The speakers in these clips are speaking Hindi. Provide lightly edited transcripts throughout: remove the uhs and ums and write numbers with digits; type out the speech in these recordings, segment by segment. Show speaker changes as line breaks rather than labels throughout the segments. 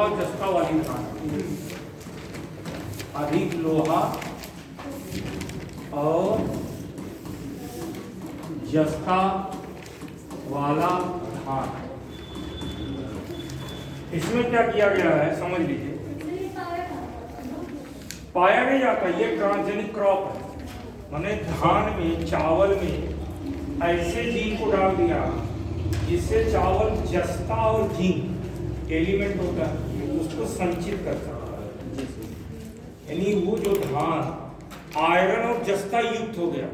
और जस्ता वाली धान, अधिक लोहा और जस्ता वाला धान। इसमें क्या किया गया है समझ लीजिए। पाया नहीं जाता, ये ट्रांसजेनिक क्रॉप है, माने धान में चावल में ऐसे जीन को डाल दिया जिससे चावल जस्ता और जीन एलिमेंट होता है उसको संचित करता है, यानी वो जो धान आयरन और जस्ता युक्त हो गया,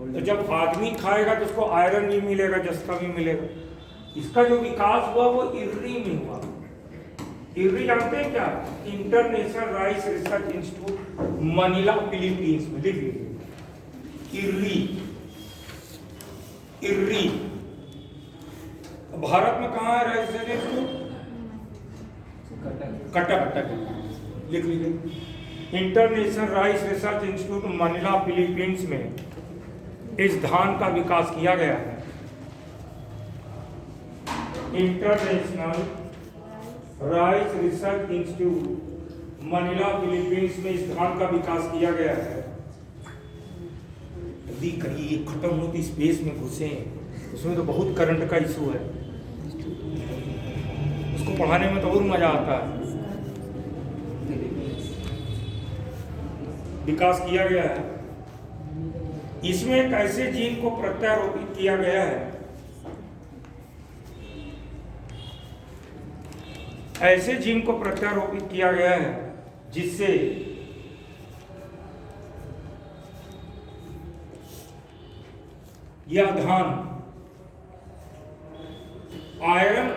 तो जब आदमी खाएगा तो उसको आयरन भी मिलेगा, जस्ता भी मिलेगा। इसका जो विकास हुआ वो इर्री में हुआ। इर्री जानते हैं क्या? International rice research institute Manila Philippines में, लिख लीजिए इर्री। इर्री भारत में कहाँ है राइस रिसर्च इंस्टीट्यूट? कटक, लिख लीजिए international rice research institute Manila Philippines में इस धान का विकास किया गया है। International rice research institute Manila Philippines में इस धान का विकास किया गया है। जल्दी करिए, खत्म होती स्पेस में घुसे, उसमें तो बहुत करंट का इशू है, उसको पढ़ाने में तो और मजा आता है। विकास किया गया है, इसमें एक ऐसे जीन को प्रत्यारोपित किया गया है, ऐसे जीन को प्रत्यारोपित किया गया है जिससे यह धान आयरन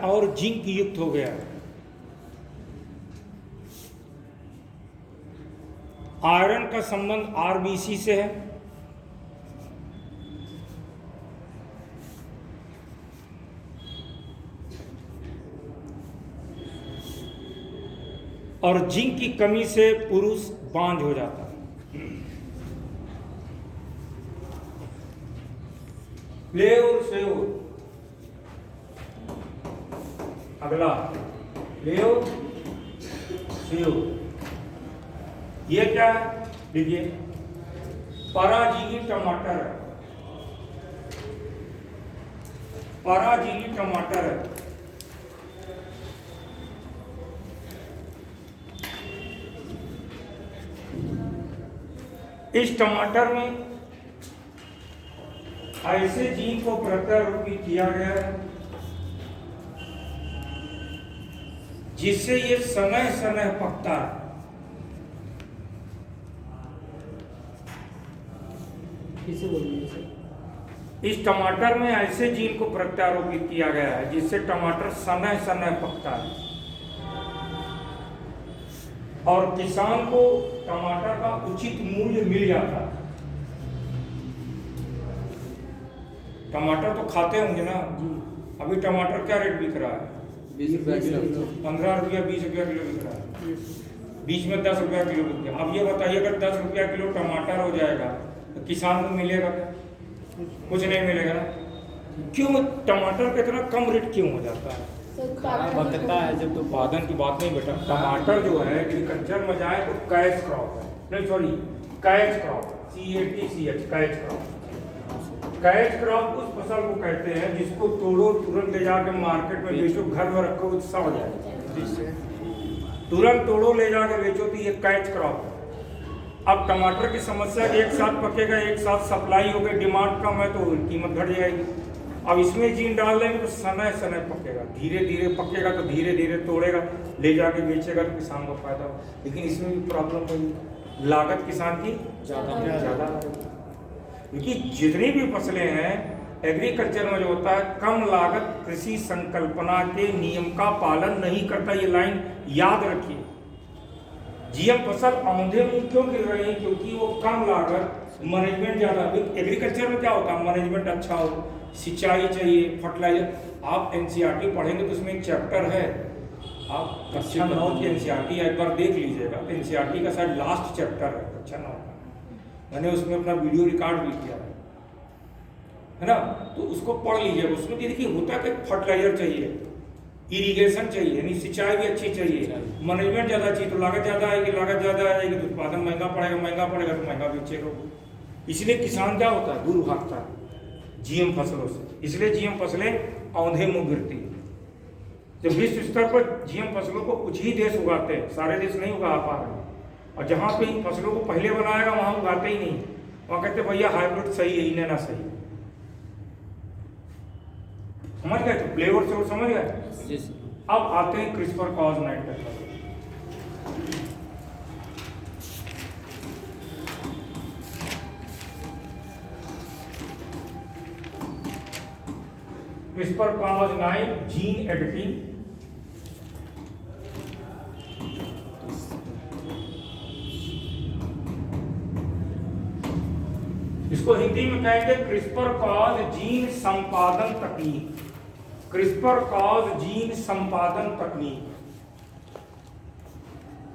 और जिंक युक्त हो गया है। आयरन का संबंध आरबीसी से है और जिंक की कमी से पुरुष बांझ हो जाता है। लेओर सेओर, अगला लेओर सेओर, ये क्या है? देखिए पराजीवी टमाटर है, पराजीवी टमाटर है। इस टमाटर में ऐसे जीन को प्रत्यारोपित किया गया है जिससे ये समय समय पकता है। इस टमाटर में ऐसे जीन को प्रत्यारोपित किया गया है जिससे टमाटर समय समय पकता है और किसान को टमाटर का उचित मूल्य मिल जाता है। टमाटर तो खाते होंगे ना, अभी टमाटर क्या रेट बिक रहा है?
20 रुपया किलो,
15 रुपया 20 रुपया किलो बिक रहा है, बीच में 10 रुपया किलो बिक गया। अब ये बताइए अगर 10 रुपया किलो टमाटर हो जाएगा तो किसान को मिलेगा क्या? कुछ नहीं मिलेगा ना। क्यों टमाटर का इतना कम रेट क्यों हो जाता है?
बकता है जब तो
उत्पादन की बात नहीं बेटा, टमाटर जो है एग्रीकल्चर में जाए तो कैच क्रॉप है, नहीं sorry catch crop, CATCH catch crop. Catch crop उस फसल को कहते हैं जिसको तोड़ो तुरंत ले जाके मार्केट में बेचो, घर में रखो तो सड़ जाए, तुरंत तोड़ो ले जाके बेचो, तो ये कैच क्रॉप है। अब टमाटर की समस्या एक साथ पकेगा, एक साथ सप्लाई हो गई, डिमांड कम है तो कीमत घट जाएगी। अब इसमें जीन डाल देंगे तो समय समय पकेगा, धीरे धीरे पकेगा तो धीरे धीरे तोड़ेगा, ले जाके बेचेगा तो किसान को फायदा हो। लेकिन इसमें भी प्रॉब्लम होगी, लागत किसान की ज़्यादा, क्योंकि जितनी भी फसलें हैं एग्रीकल्चर में जो होता है कम लागत कृषि संकल्पना के नियम का पालन नहीं करता। ये लाइन याद रखिए। जीएम फसल औंधे मुंह क्यों गिर रही है? क्योंकि वो कम लागत, मैनेजमेंट ज़्यादा। एग्रीकल्चर में क्या होता है? मैनेजमेंट अच्छा हो, सिंचाई चाहिए, फर्टिलाइजर। आप एनसीईआरटी पढ़ेंगे तो उसमें एक चैप्टर है, आप कक्षा 9 की एनसीईआरटी एक बार देख लीजिएगा। एनसीईआरटी का शायद लास्ट चैप्टर है कक्षा 9 का, मैंने उसमें अपना वीडियो रिकॉर्ड भी किया है। है ना, तो उसको पढ़ लीजिए। उसमें देखिए होता कि फर्टिलाइजर चाहिए, इरिगेशन चाहिए, यानी सिंचाई भी अच्छी चाहिए, मैनेजमेंट ज़्यादा चाहिए, तो लागत ज़्यादा आएगी, लागत ज़्यादा आएगी तो उत्पादन महंगा पड़ेगा, महंगा पड़ेगा तो महंगा बेचेगा। इसलिए किसान क्या होता है, दूर भागता है जीएम फसलों से। इसलिए जीएम फसलें औंधे मुँह गिरती है। जब विश्व स्तर पर जीएम फसलों को कुछ ही देश उगाते हैं, सारे देश नहीं उगा पा रहे, और जहाँ पे इन फसलों को पहले बनाएगा वहाँ उगाते ही नहीं, वहाँ कहते भैया हाइब्रिड सही है, इन्हें ना सही। समझ गए, तो फ्लेवर से वो समझ गए। अब आते हैं CRISPR-Cas9 technology. CRISPR-Cas9 gene editing, इसको हिंदी में कहेंगे CRISPR-Cas जीन संपादन तकनीक। CRISPR-Cas जीन संपादन तकनीक।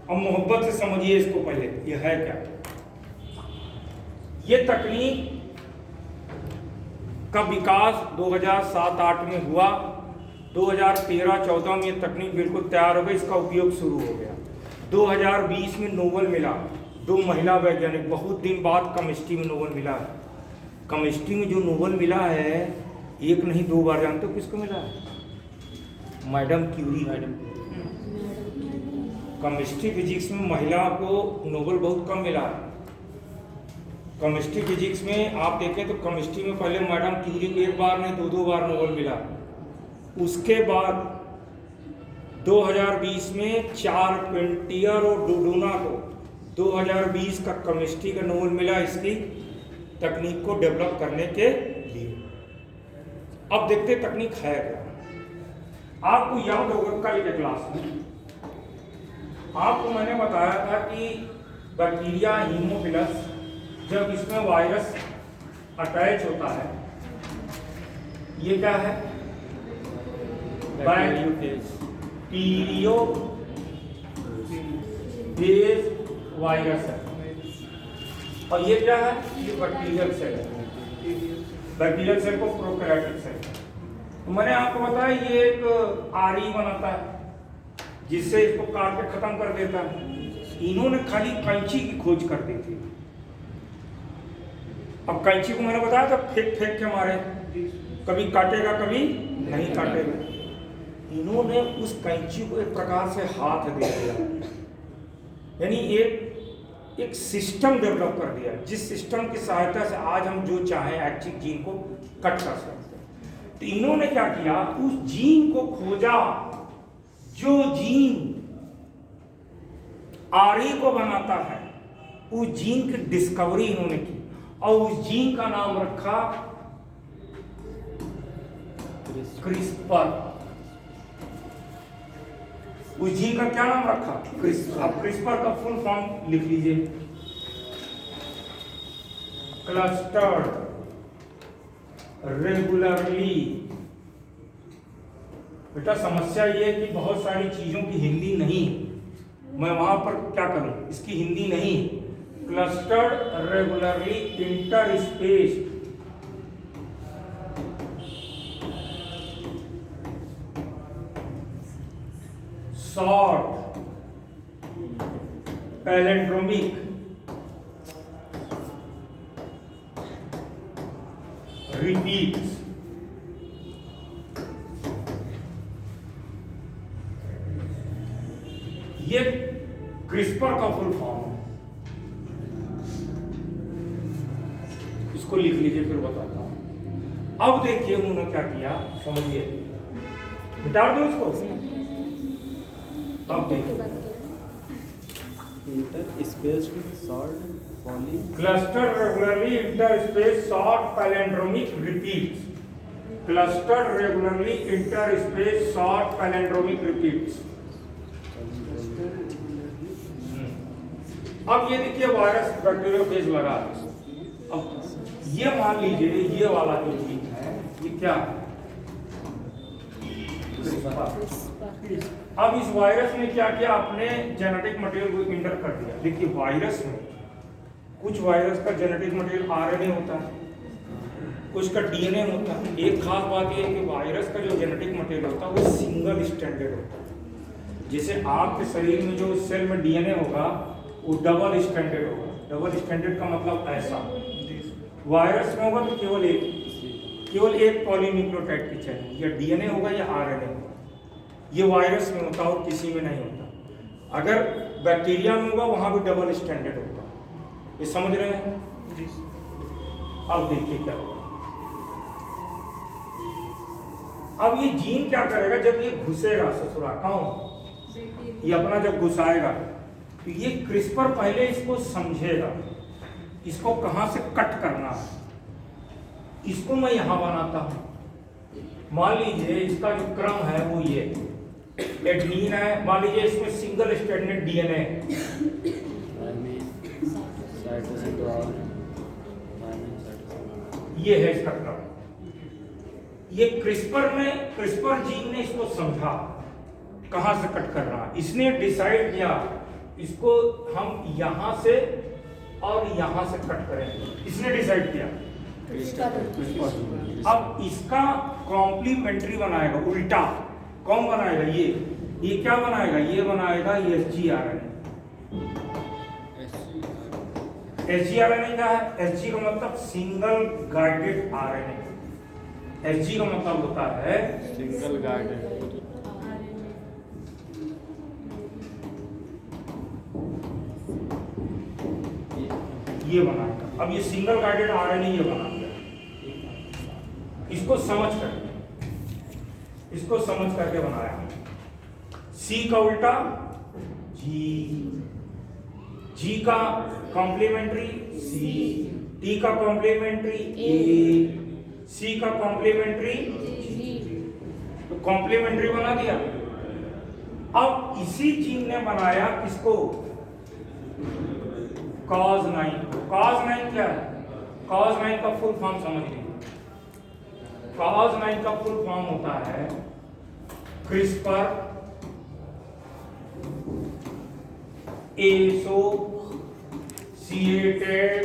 अब मोहब्बत से समझिए इसको पहले, ये है क्या। ये तकनीक का विकास 2007-8 में हुआ, 2013-14 में ये तकनीक बिल्कुल तैयार हो गई, इसका उपयोग शुरू हो गया। 2020 में नोबेल मिला, 2 महिला वैज्ञानिक, बहुत दिन बाद केमिस्ट्री में नोबेल मिला है। केमिस्ट्री में जो नोबेल मिला है, एक नहीं 2 बार, जानते हो किसको मिला है? Madam Curie. केमिस्ट्री फिजिक्स में महिला को नोबेल बहुत कम मिला है। केमिस्ट्री फिजिक्स में आप देखें तो केमिस्ट्री में पहले मैडम क्यूरी को 1 बार नहीं 2 बार नोबेल मिला। उसके बाद 2020 में 4 पेंटियर और डोडोना को 2020 का केमिस्ट्री का नोबेल मिला, इसकी तकनीक को डेवलप करने के लिए। अब देखते तकनीक है क्या। आपको याद होगा कल के क्लास में आपको मैंने बताया था कि बैक्टीरिया हीमोफिलस, जब इसमें वायरस अटैच होता है, ये क्या है, बैक्टीरियो फेज वायरस है, और ये क्या है, ये बैक्टीरियल सेल है। बैक्टीरियल सेल को प्रोकैरियोटिक सेल। तो मैंने आपको बताया ये एक आरी बनाता है जिससे इसको काट के खत्म कर देता है। इन्होंने खाली कैंची की खोज कर दी थी। अब कैंची को मैंने बताया था फेंक फेंक के मारे, कभी काटेगा कभी नहीं काटेगा। इन्होंने उस कैंची को एक प्रकार से हाथ दे दिया, यानी एक सिस्टम डेवलप कर दिया, जिस सिस्टम की सहायता से आज हम जो चाहें एक्टिव जीन को कट कर सकते हैं। तो इन्होंने क्या किया, उस जीन को खोजा जो जीन आरी को बनाता है, उस जीन की डिस्कवरी इन्होंने की, और उस जीन का नाम रखा क्रिस्पर। उस जीन का क्या नाम रखा, क्रिस्पर। अब क्रिस्पर का फुल फॉर्म लिख लीजिए, क्लस्टर्ड रेगुलरली। बेटा समस्या ये है कि बहुत सारी चीजों की हिंदी नहीं, मैं वहां पर क्या करूं, इसकी हिंदी नहीं। Clustered regularly interspaced short palindromic repeats. ये क्रिस्पर का फुल फॉर्म है, इसको लिख लीजिए फिर बताता हूं। अब देखिए उन्होंने क्या किया, समझिए, मिटा दो इसको। अब देखिए,
interspaced short poly
cluster regularly interspace short palindromic repeats. Cluster regularly interspace short palindromic repeats. अब ये देखिए वायरस बैक्टीरियोफेज लगा। अब ये मान लीजिए ये वाला जो जीन है, ये क्या है, अब इस वायरस ने क्या किया, अपने जेनेटिक मटेरियल को इंटर कर दिया। देखिए वायरस में कुछ वायरस का जेनेटिक मटेरियल आरएनए होता है, उसका डीएनए होता है। एक खास बात ये है कि वायरस का जो जेनेटिक मटेरियल होता है वो सिंगल स्टैंडर्ड होता है। जैसे आपके शरीर में जो सेल में डीएनए होगा वो डबल स्टैंडर्ड होगा। डबल स्टैंडर्ड का मतलब ऐसा, वायरस में होगा तो केवल एक पॉलीन्यूक्लियोटाइड की चेन, या डीएनए होगा या आरएनए होगा। ये वायरस में होता है और किसी में नहीं होता। अगर बैक्टीरिया में होगा वहां भी डबल स्टैंडर्ड होगा। ये समझ रहे हैं? अब देखिए क्या होगा। अब ये जीन क्या करेगा जब ये घुसेगा ससुरा, कौन? ये अपना जब घुसाएगा तो ये क्रिस्पर पहले इसको समझेगा, इसको कहां से कट करना है। इसको मैं यहां बनाता हूं। मान लीजिए इसका जो क्रम है वो ये एडेनिन है, मान लीजिए इसमें सिंगल स्ट्रैंडेड डीएनए ये है इसका क्रम। ये क्रिस्पर जीन ने इसको समझा कहां से कट करना है। इसने डिसाइड किया इसको हम यहां से और यहां से कट करेंगे। इसने डिसाइड किया। अब इसका कॉम्प्लीमेंट्री बनाएगा, उल्टा कौन बनाएगा? ये क्या बनाएगा? ये बनाएगा एसजीआरएनए। एसजीआरएनए क्या है? एसजी का मतलब सिंगल गाइडेड आरएनए। एसजी का मतलब होता है
सिंगल गाइडेड।
ये बनाएगा। अब ये सिंगल गाइडेड आरएनए ये बना दिया। इसको समझ करके बनाया। सी का उल्टा जी का कॉम्प्लीमेंट्री सी, टी का कॉम्प्लीमेंट्री ए, सी का कॉम्प्लीमेंट्री तो कॉम्प्लीमेंट्री बना दिया। अब इसी जीन ने बनाया किसको? Cas9। Cas9 क्या है? Cas9 का फुल फॉर्म समझ लीजिए। Cas9 का फुल फॉर्म होता है CRISPR associated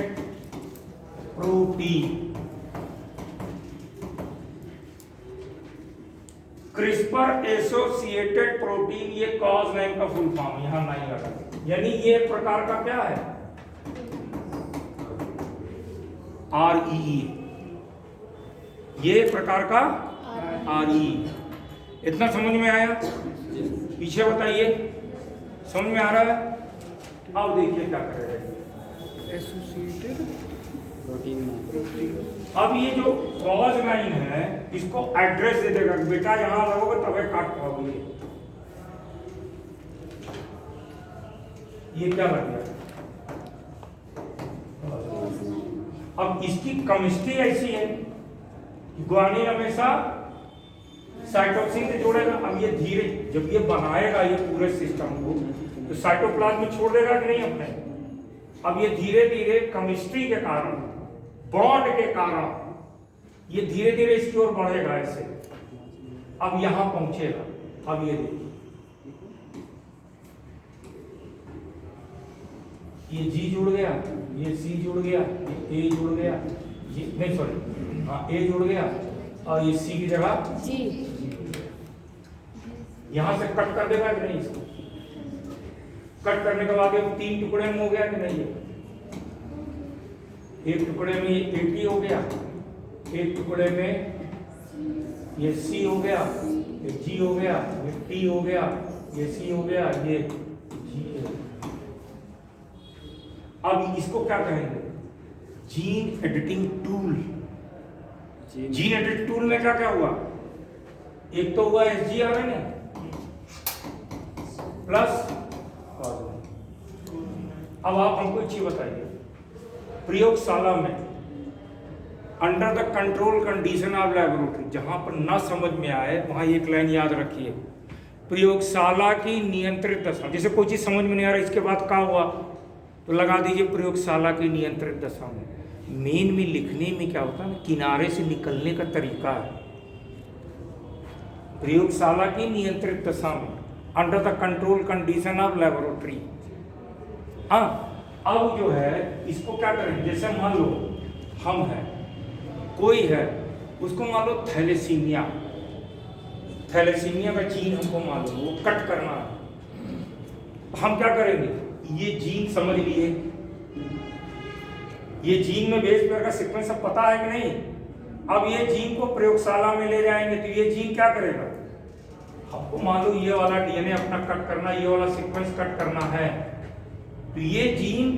protein. CRISPR associated protein, ये Cas9 का फुल फॉर्म यहां नहीं लगा। यानी ये एक प्रकार का क्या है? REE। ये एक प्रकार का REE। इतना समझ में आया? पीछे बताइए, समझ में आ रहा है? अब देखिए क्या करेगा
एसोसिएटेड प्रोटीन।
अब ये जो Cas9 है इसको एड्रेस दे देगा, बेटा यहां लगोगे तबे काट पाओगे। ये क्या बन गया? अब इसकी केमिस्ट्री ऐसी है कि ग्वानिन हमेशा साइटोसिन से जोड़ेगा। अब ये धीरे जब ये बनाएगा ये पूरे सिस्टम को तो साइटोप्लाज्म में छोड़ देगा कि नहीं अपने। अब ये धीरे धीरे केमिस्ट्री के कारण, बॉन्ड के कारण ये धीरे धीरे इसकी ओर बढ़ेगा ऐसे। अब यहां पहुंचेगा। अब ये देखिए ये जी जुड़ गया, ये सी जुड़ गया, ये ए जुड़ गया, ये नहीं सॉरी हाँ ए जुड़ गया और ये सी की जगह जी। यहां से कट कर देगा कि नहीं? इसको कट करने के बाद ये 3 टुकड़े में हो गया कि नहीं? एक टुकड़े में ये टी हो गया, एक टुकड़े में ये सी हो गया, ये जी हो गया, ये टी हो गया, ये सी हो गया, ये जी है। अब इसको क्या कहेंगे? Gene editing tool. Gene editing tool में क्या क्या हुआ? एक तो हुआ एसजीआरएनए प्लस। अब आप हमको एक चीज बताइए, प्रयोगशाला में under the control condition of laboratory, जहां पर ना समझ में आए वहां एक लाइन याद रखिए, प्रयोगशाला की नियंत्रित दशा। जैसे कोई चीज समझ में नहीं आ रहा इसके बाद क्या हुआ तो लगा दीजिए प्रयोगशाला की नियंत्रित दशा में। मेन में लिखने में क्या होता है ना, किनारे से निकलने का तरीका है। प्रयोगशाला की नियंत्रित दशा में under the control condition of laboratory. हाँ अब जो है इसको क्या करें, जैसे मान लो हम हैं कोई है, उसको मान लो थैलेसीमिया का जीन हमको मालूम, वो कट करना है, तो हम क्या करेंगे, ये जीन समझ लिए, ये जीन में बेस पेयर का सीक्वेंस सब पता है कि नहीं। अब ये जीन को प्रयोगशाला में ले जाएंगे तो ये जीन क्या करेगा, आपको मालूम ये वाला डीएनए अपना कट करना, ये वाला सीक्वेंस कट करना है, तो ये जीन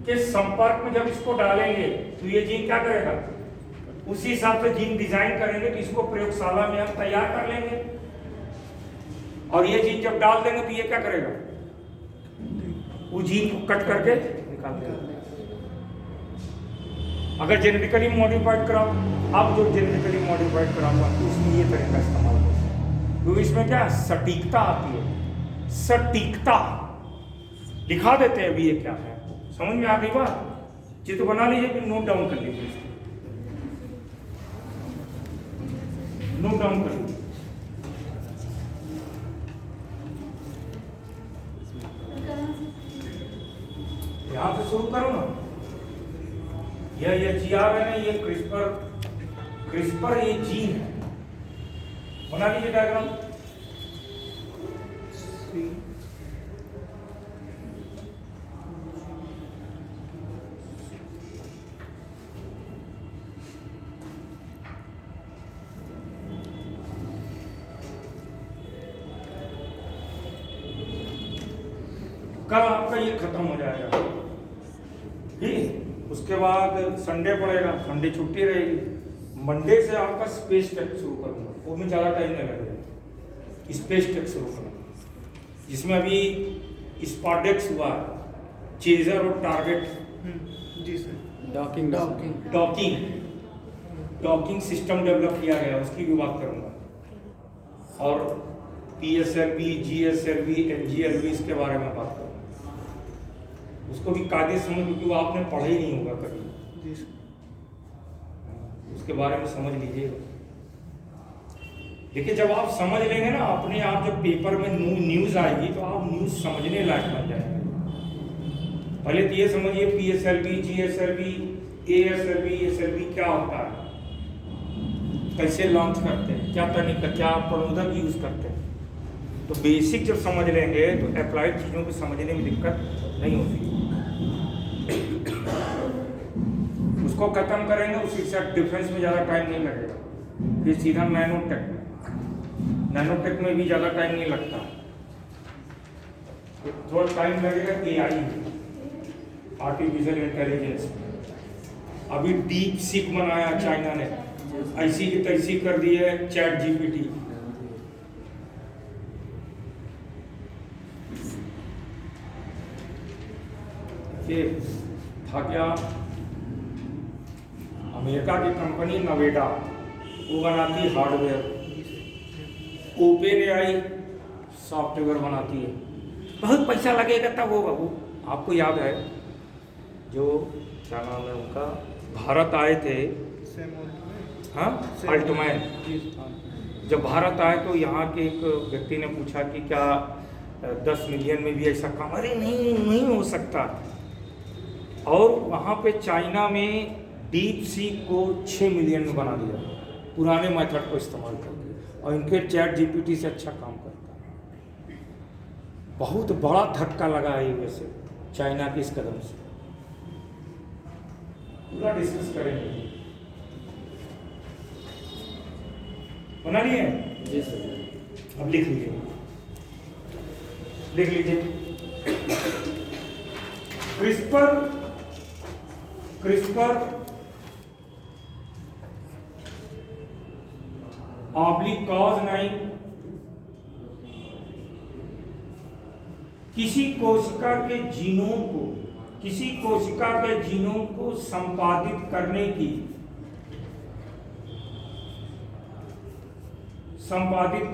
के संपर्क में जब इसको डालेंगे तो ये जीन क्या करेगा, उसी हिसाब से जीन डिजाइन करेंगे, तो इसको प्रयोगशाला में हम तैयार कर लेंगे, और ये जीन जब डाल देंगे तो ये क्या करेगा, वो जीन को कट करके निकाल देगा। अगर जेनेटिकली मॉडिफाइड क्रॉप, अब जो जेनेटिकली मॉडिफाइड क्रॉप है तो उसमें ये तरीका इस्तेमाल होता है, क्योंकि इसमें क्या सटीकता आती है, सटीकता लिखा देते हैं अभी ये क्या है, समझ में आ गई बात, चित्र बना लीजिए, फिर नोट डाउन कर लीजिए, नोट डाउन कर लीजिए। यहां से शुरू करो ना, ये जीआर है ना, ये क्रिस्पर ये जीन है, बना लीजिए डायग्राम। कल आपका ये खत्म हो जाएगा, ठीक, उसके बाद संडे पड़ेगा, संडे छुट्टी रहेगी, मंडे से आपका स्पेस टेक शुरू करूंगा, वो में ज़्यादा टाइम नहीं लगेगा, स्पेस टेक शुरू करूंगा, जिसमें अभी स्पॉडेक्स हुआ, चेजर और टारगेट,
जी सर,
डॉकिंग सिस्टम डेवलप किया गया, उसकी भी बात करूंगा, और PSLV, GSLV, NGLV इसके बारे में बात करूंगा, उसको भी कायदे समझ, क्योंकि वो आपने पढ़ा ही नहीं होगा कभी, उसके बारे में समझ लीजिएगा। देखिए जब आप समझ लेंगे ना अपने आप, जब पेपर में न्यूज आएगी तो आप न्यूज समझने लायक बन जाएंगे। पहले तो ये समझिए PSLV, GSLV, ASLV, SLV क्या होता है, कैसे लॉन्च करते हैं, क्या तरीका, क्या प्रबोधक यूज करते हैं, तो बेसिक जब समझ लेंगे तो अप्लाइड चीज़ों को समझने में दिक्कत नहीं होती। उसको खत्म करेंगे, उसके साथ डिफरेंस में ज़्यादा टाइम नहीं लगेगा, फिर सीधा नैनोटेक में भी ज़्यादा टाइम नहीं लगता, थोड़ा टाइम लगेगा AI, आर्टिफिशियल इंटेलिजेंस, अभी डीप सीक बनाया चाइना ने, ऐसी की तैसी कर दी है चैट GPT, ये था क्या, अमेरिका की कंपनी नवेडा, वो बनाती है हार्डवेयर, OpenAI सॉफ्टवेयर बनाती है, बहुत पैसा लगेगा तब होगा। वो आपको याद है जो क्या नाम है उनका, भारत आए थे, हाँ अल्टमैन, जब भारत आए तो यहाँ के एक व्यक्ति ने पूछा कि क्या 10 मिलियन में भी ऐसा काम, अरे नहीं हो सकता, और वहाँ पे चाइना में डीप सीक को 6 मिलियन में बना दिया, पुराने मेथड को इस्तेमाल कर दिया, और इनके चैट GPT से अच्छा काम करता है। बहुत बड़ा धक्का लगा है वैसे चाइना के इस कदम से, पूरा डिस्कस करेंगे। बना लिए
जी सर,
अब लिख लीजिए, लिख लीजिए, क्रिस्पर Cas9 किसी कोशिका के जीनोम को संपादित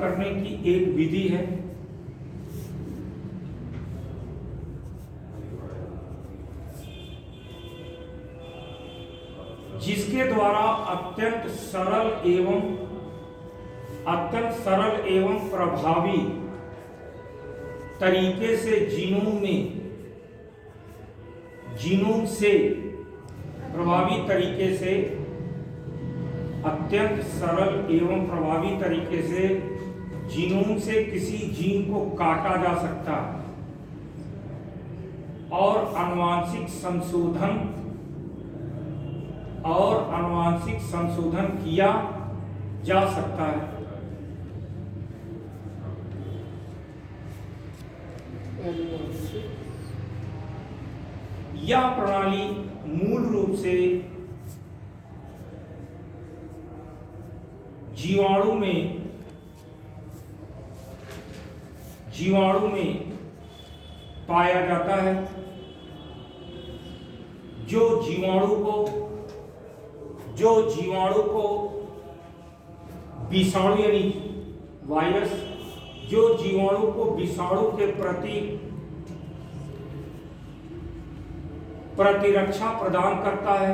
करने की एक विधि है, जिसके द्वारा अत्यंत सरल एवं प्रभावी तरीके से जीनोम से प्रभावी तरीके से अत्यंत सरल एवं प्रभावी तरीके से जीनोम से किसी जीन को काटा जा सकता है और आनुवांशिक संशोधन किया जा सकता है। यह प्रणाली मूल रूप से जीवाणु में पाया जाता है, जो जीवाणु को विषाणु यानी वायरस, जो जीवाणु को विषाणु के प्रति प्रतिरक्षा प्रदान करता है।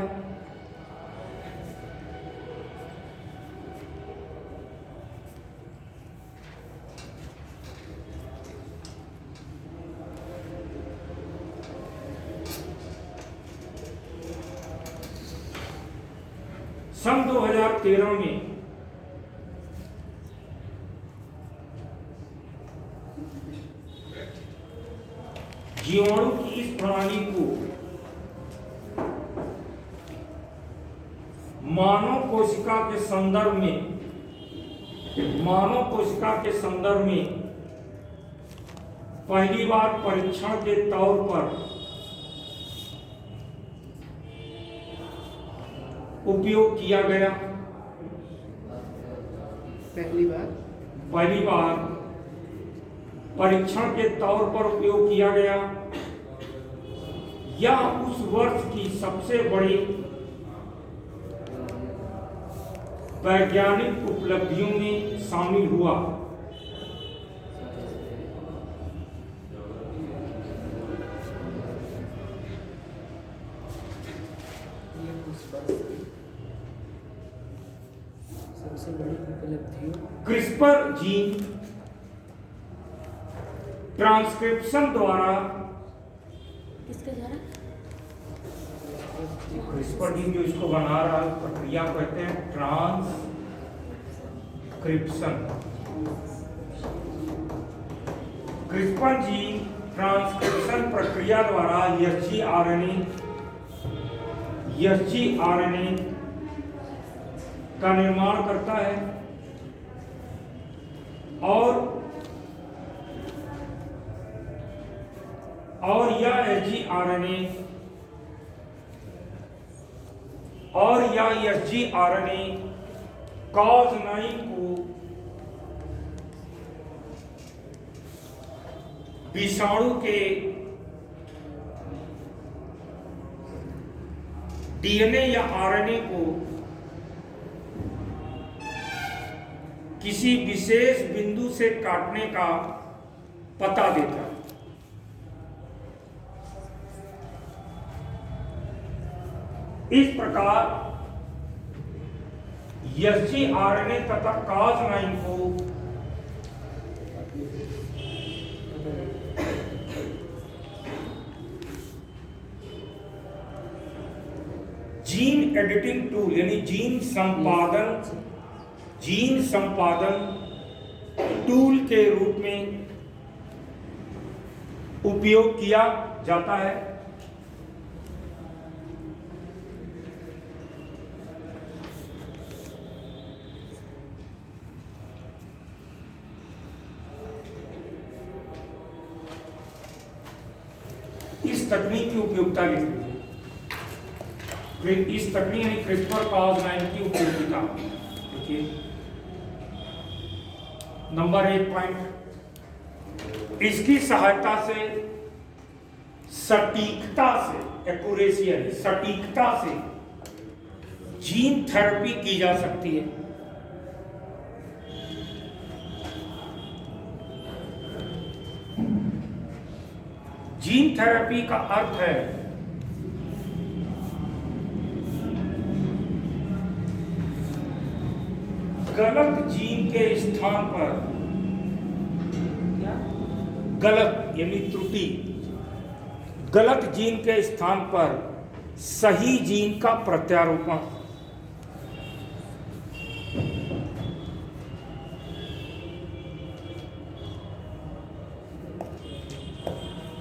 सन 2013 में जीवाणु की इस प्रणाली को मानव कोशिका के संदर्भ में पहली बार परीक्षण के तौर पर उपयोग किया गया।
पहली बार परीक्षण के तौर पर उपयोग किया गया। यह उस वर्ष की सबसे बड़ी वैज्ञानिक उपलब्धियों में शामिल हुआ। सबसे बड़ी उपलब्धियों
क्रिस्पर जीन ट्रांसक्रिप्शन द्वारा,
किसके द्वारा?
क्रिस्पर जीन जो इसको बना रहा है प्रक्रिया कहते हैं ट्रांसक्रिप्शन। क्रिस्पर जीन ट्रांसक्रिप्शन प्रक्रिया द्वारा एसजी आरएनए का निर्माण करता है और यह एसजी आरएनए cos9 को विषाणु के डीएनए या आरएनए को किसी विशेष बिंदु से काटने का पता देता है। इस प्रकार एसजी आरएनए तथा cos9 को जीन एडिटिंग टूल यानी जीन संपादन टूल के रूप में उपयोग किया जाता है। इस तकनीक की उपयोगिता लिख लीजिए। इस तकनीक यानी CRISPR-Cas9 की उपयोगिता देखिए। नंबर 1 पॉइंट, इसकी सहायता से सटीकता से, एक्यूरेसी यानी सटीकता से जीन थेरेपी की जा सकती है। जीन थेरेपी का अर्थ है गलत जीन के स्थान पर, गलत यानी त्रुटि, गलत जीन के स्थान पर सही जीन का प्रत्यारोपण।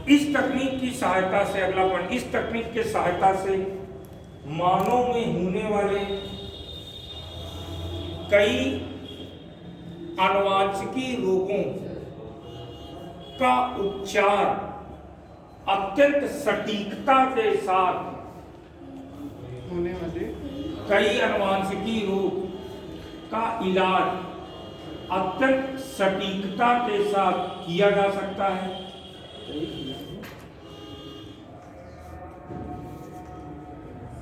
इस तकनीक की सहायता से, अगला पॉइंट, इस तकनीक के सहायता से मानव में होने वाले कई आनुवांशिकी रोगों का उपचार अत्यंत सटीकता के साथ
होने वाले
कई आनुवांशिकी रोग का इलाज अत्यंत सटीकता के साथ किया जा सकता है।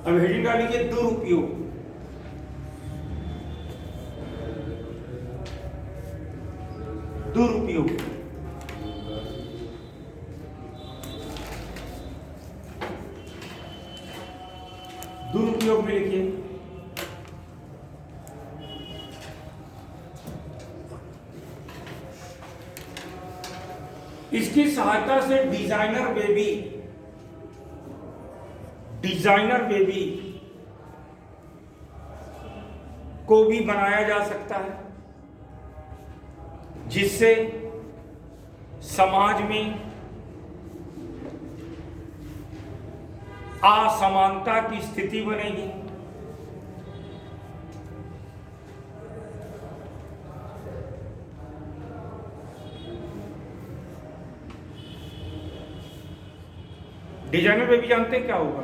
अब हेडिंग डालिए दुरुपयोग। दुरुपयोग, दुरुपयोग में लिखिए इसकी सहायता से डिजाइनर बेबी को भी बनाया जा सकता है, जिससे समाज में असमानता की स्थिति बनेगी। डिजाइनर बेबी जानते हैं क्या होगा?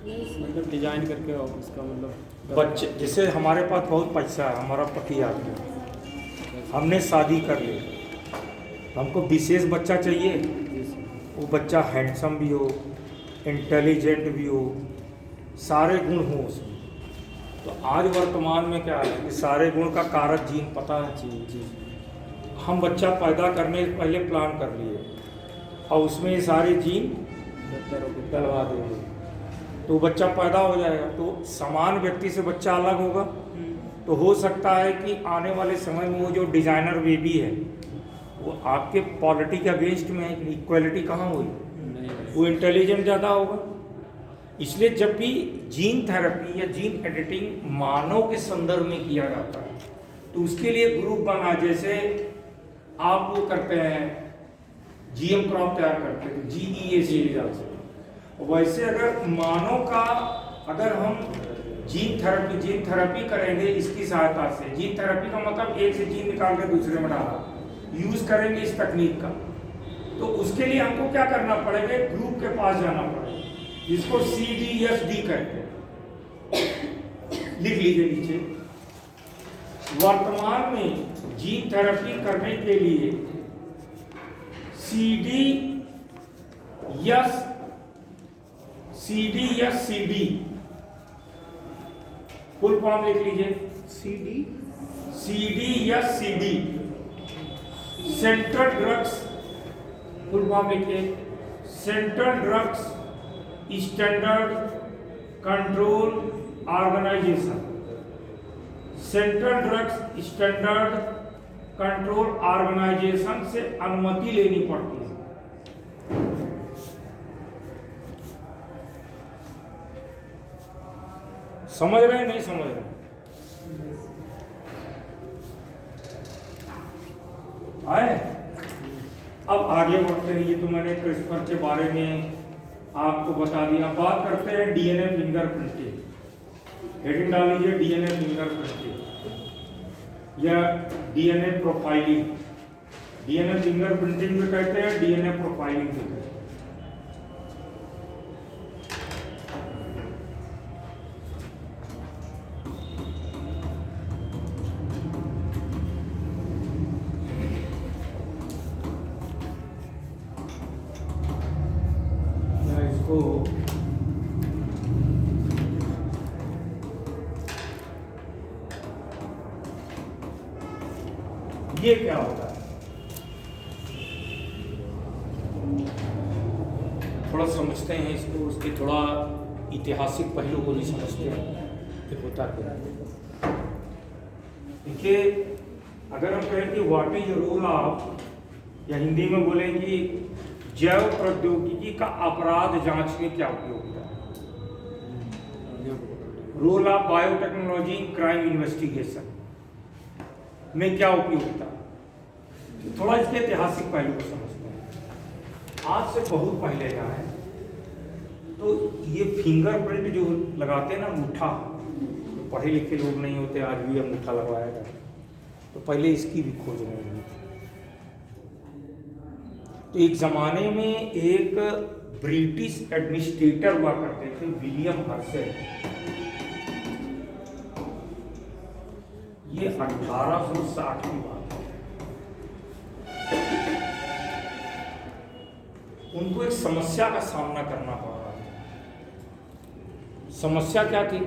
मतलब डिजाइन करके और उसका मतलब
बच्चे, जैसे हमारे पास बहुत पैसा है, हमारा पति आ गया, हमने शादी कर ली, हमको विशेष बच्चा चाहिए, वो बच्चा हैंडसम भी हो, इंटेलिजेंट भी हो, सारे गुण हो उसमें। तो आज वर्तमान में क्या है कि सारे गुण का कारक जीन पता है।
जी
हम बच्चा पैदा करने से पहले प्लान कर लिए और उसमें ये सारे जीन डलवा देंगे तो बच्चा पैदा हो जाएगा। तो समान व्यक्ति से बच्चा अलग होगा, तो हो सकता है कि आने वाले समय में वो जो डिजाइनर बेबी है वो आपके पॉलिटी के अगेंस्ट में है। इक्वलिटी कहाँ हुई? वो इंटेलिजेंट ज़्यादा होगा। इसलिए जब भी जीन थेरेपी या जीन एडिटिंग मानव के संदर्भ में किया जाता है तो उसके लिए ग्रुप बना, जैसे आप वो करते हैं जीएम क्रॉप तैयार करते थे GEA रिजल्ट से, वैसे अगर मानव का अगर हम जीन थेरेपी करेंगे इसकी सहायता से, जीन थेरेपी का मतलब एक से जीन निकाल के दूसरे में डालना, यूज करेंगे इस तकनीक का, तो उसके लिए हमको क्या करना पड़ेगा? ग्रुप के पास जाना पड़ेगा जिसको CDSD कहते हैं। लिख लीजिए नीचे। वर्तमान में जीन थेरेपी करने के लिए CDSCD फुल फॉर्म लिख लीजिए। CDSCD central drugs, full form लिखिए, central drugs standard control organisation. Central drugs standard control organisation से अनुमति लेनी पड़ती है। समझ रहे हैं नहीं समझ रहे? आए? अब आगे बढ़ते हैं। ये तो मैंने क्रिस्पर के बारे में आपको बता दिया। बात करते हैं DNA फिंगरप्रिंटिंग। हेडिंग डाल लीजिए DNA फिंगरप्रिंटिंग या DNA प्रोफाइलिंग। DNA फिंगरप्रिंटिंग भी कहते हैं, DNA प्रोफाइलिंग भी कहते हैं। ये क्या होता है थोड़ा समझते हैं इसको, उसके थोड़ा ऐतिहासिक पहलू को भी समझते हैं कि होता क्या है। देखिए, अगर हम कहें कि व्हाट इज रोल ऑफ, या हिंदी में बोले कि जैव प्रौद्योगिकी का अपराध जांच में क्या उपयोगिता है। Role of biotechnology in crime investigation में क्या उपयोगिता, थोड़ा इसके ऐतिहासिक पहलू को समझते हैं। आज से बहुत पहले जाए तो ये फिंगरप्रिंट जो लगाते हैं ना अंगूठा, तो पढ़े लिखे लोग नहीं होते आज भी अंगूठा लगवाया जाता, तो पहले इसकी भी खोज नहीं हुई थी। तो एक ज़माने में एक ब्रिटिश एडमिनिस्ट्रेटर हुआ करते थे, विलियम हर्शल। ये 1860 की बात है। उनको एक समस्या का सामना करना पड़ रहा था। समस्या क्या थी?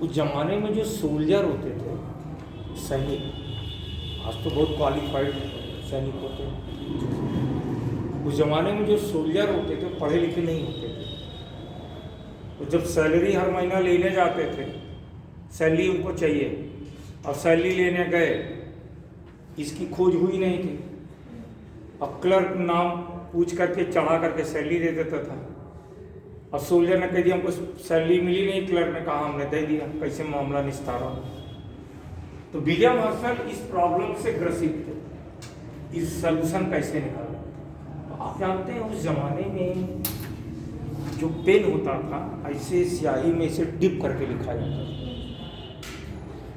उस जमाने में जो सोल्जर होते थे, सैनिक, आज तो बहुत क्वालिफाइड सैनिक होते हैं, उस जमाने में जो सोल्जर होते थे पढ़े लिखे नहीं होते थे। तो जब सैलरी हर महीना लेने जाते थे, सैलरी उनको चाहिए, और सैलरी लेने गए, इसकी खोज हुई नहीं थी। अब क्लर्क नाम पूछ करके चढ़ा करके सैलरी दे देता था। अब सोल्जर ने कह दिया हमको सैलरी मिली नहीं, क्लर्क ने कहा हमने दे दिया, कैसे मामला निस्तारा। तो विलियम हर्शल इस प्रॉब्लम से ग्रसित थे, इस सलूशन कैसे निकाला। तो आप जानते हैं उस जमाने में जो पेन होता था, ऐसे स्याही में से डिप करके लिखा जाता था।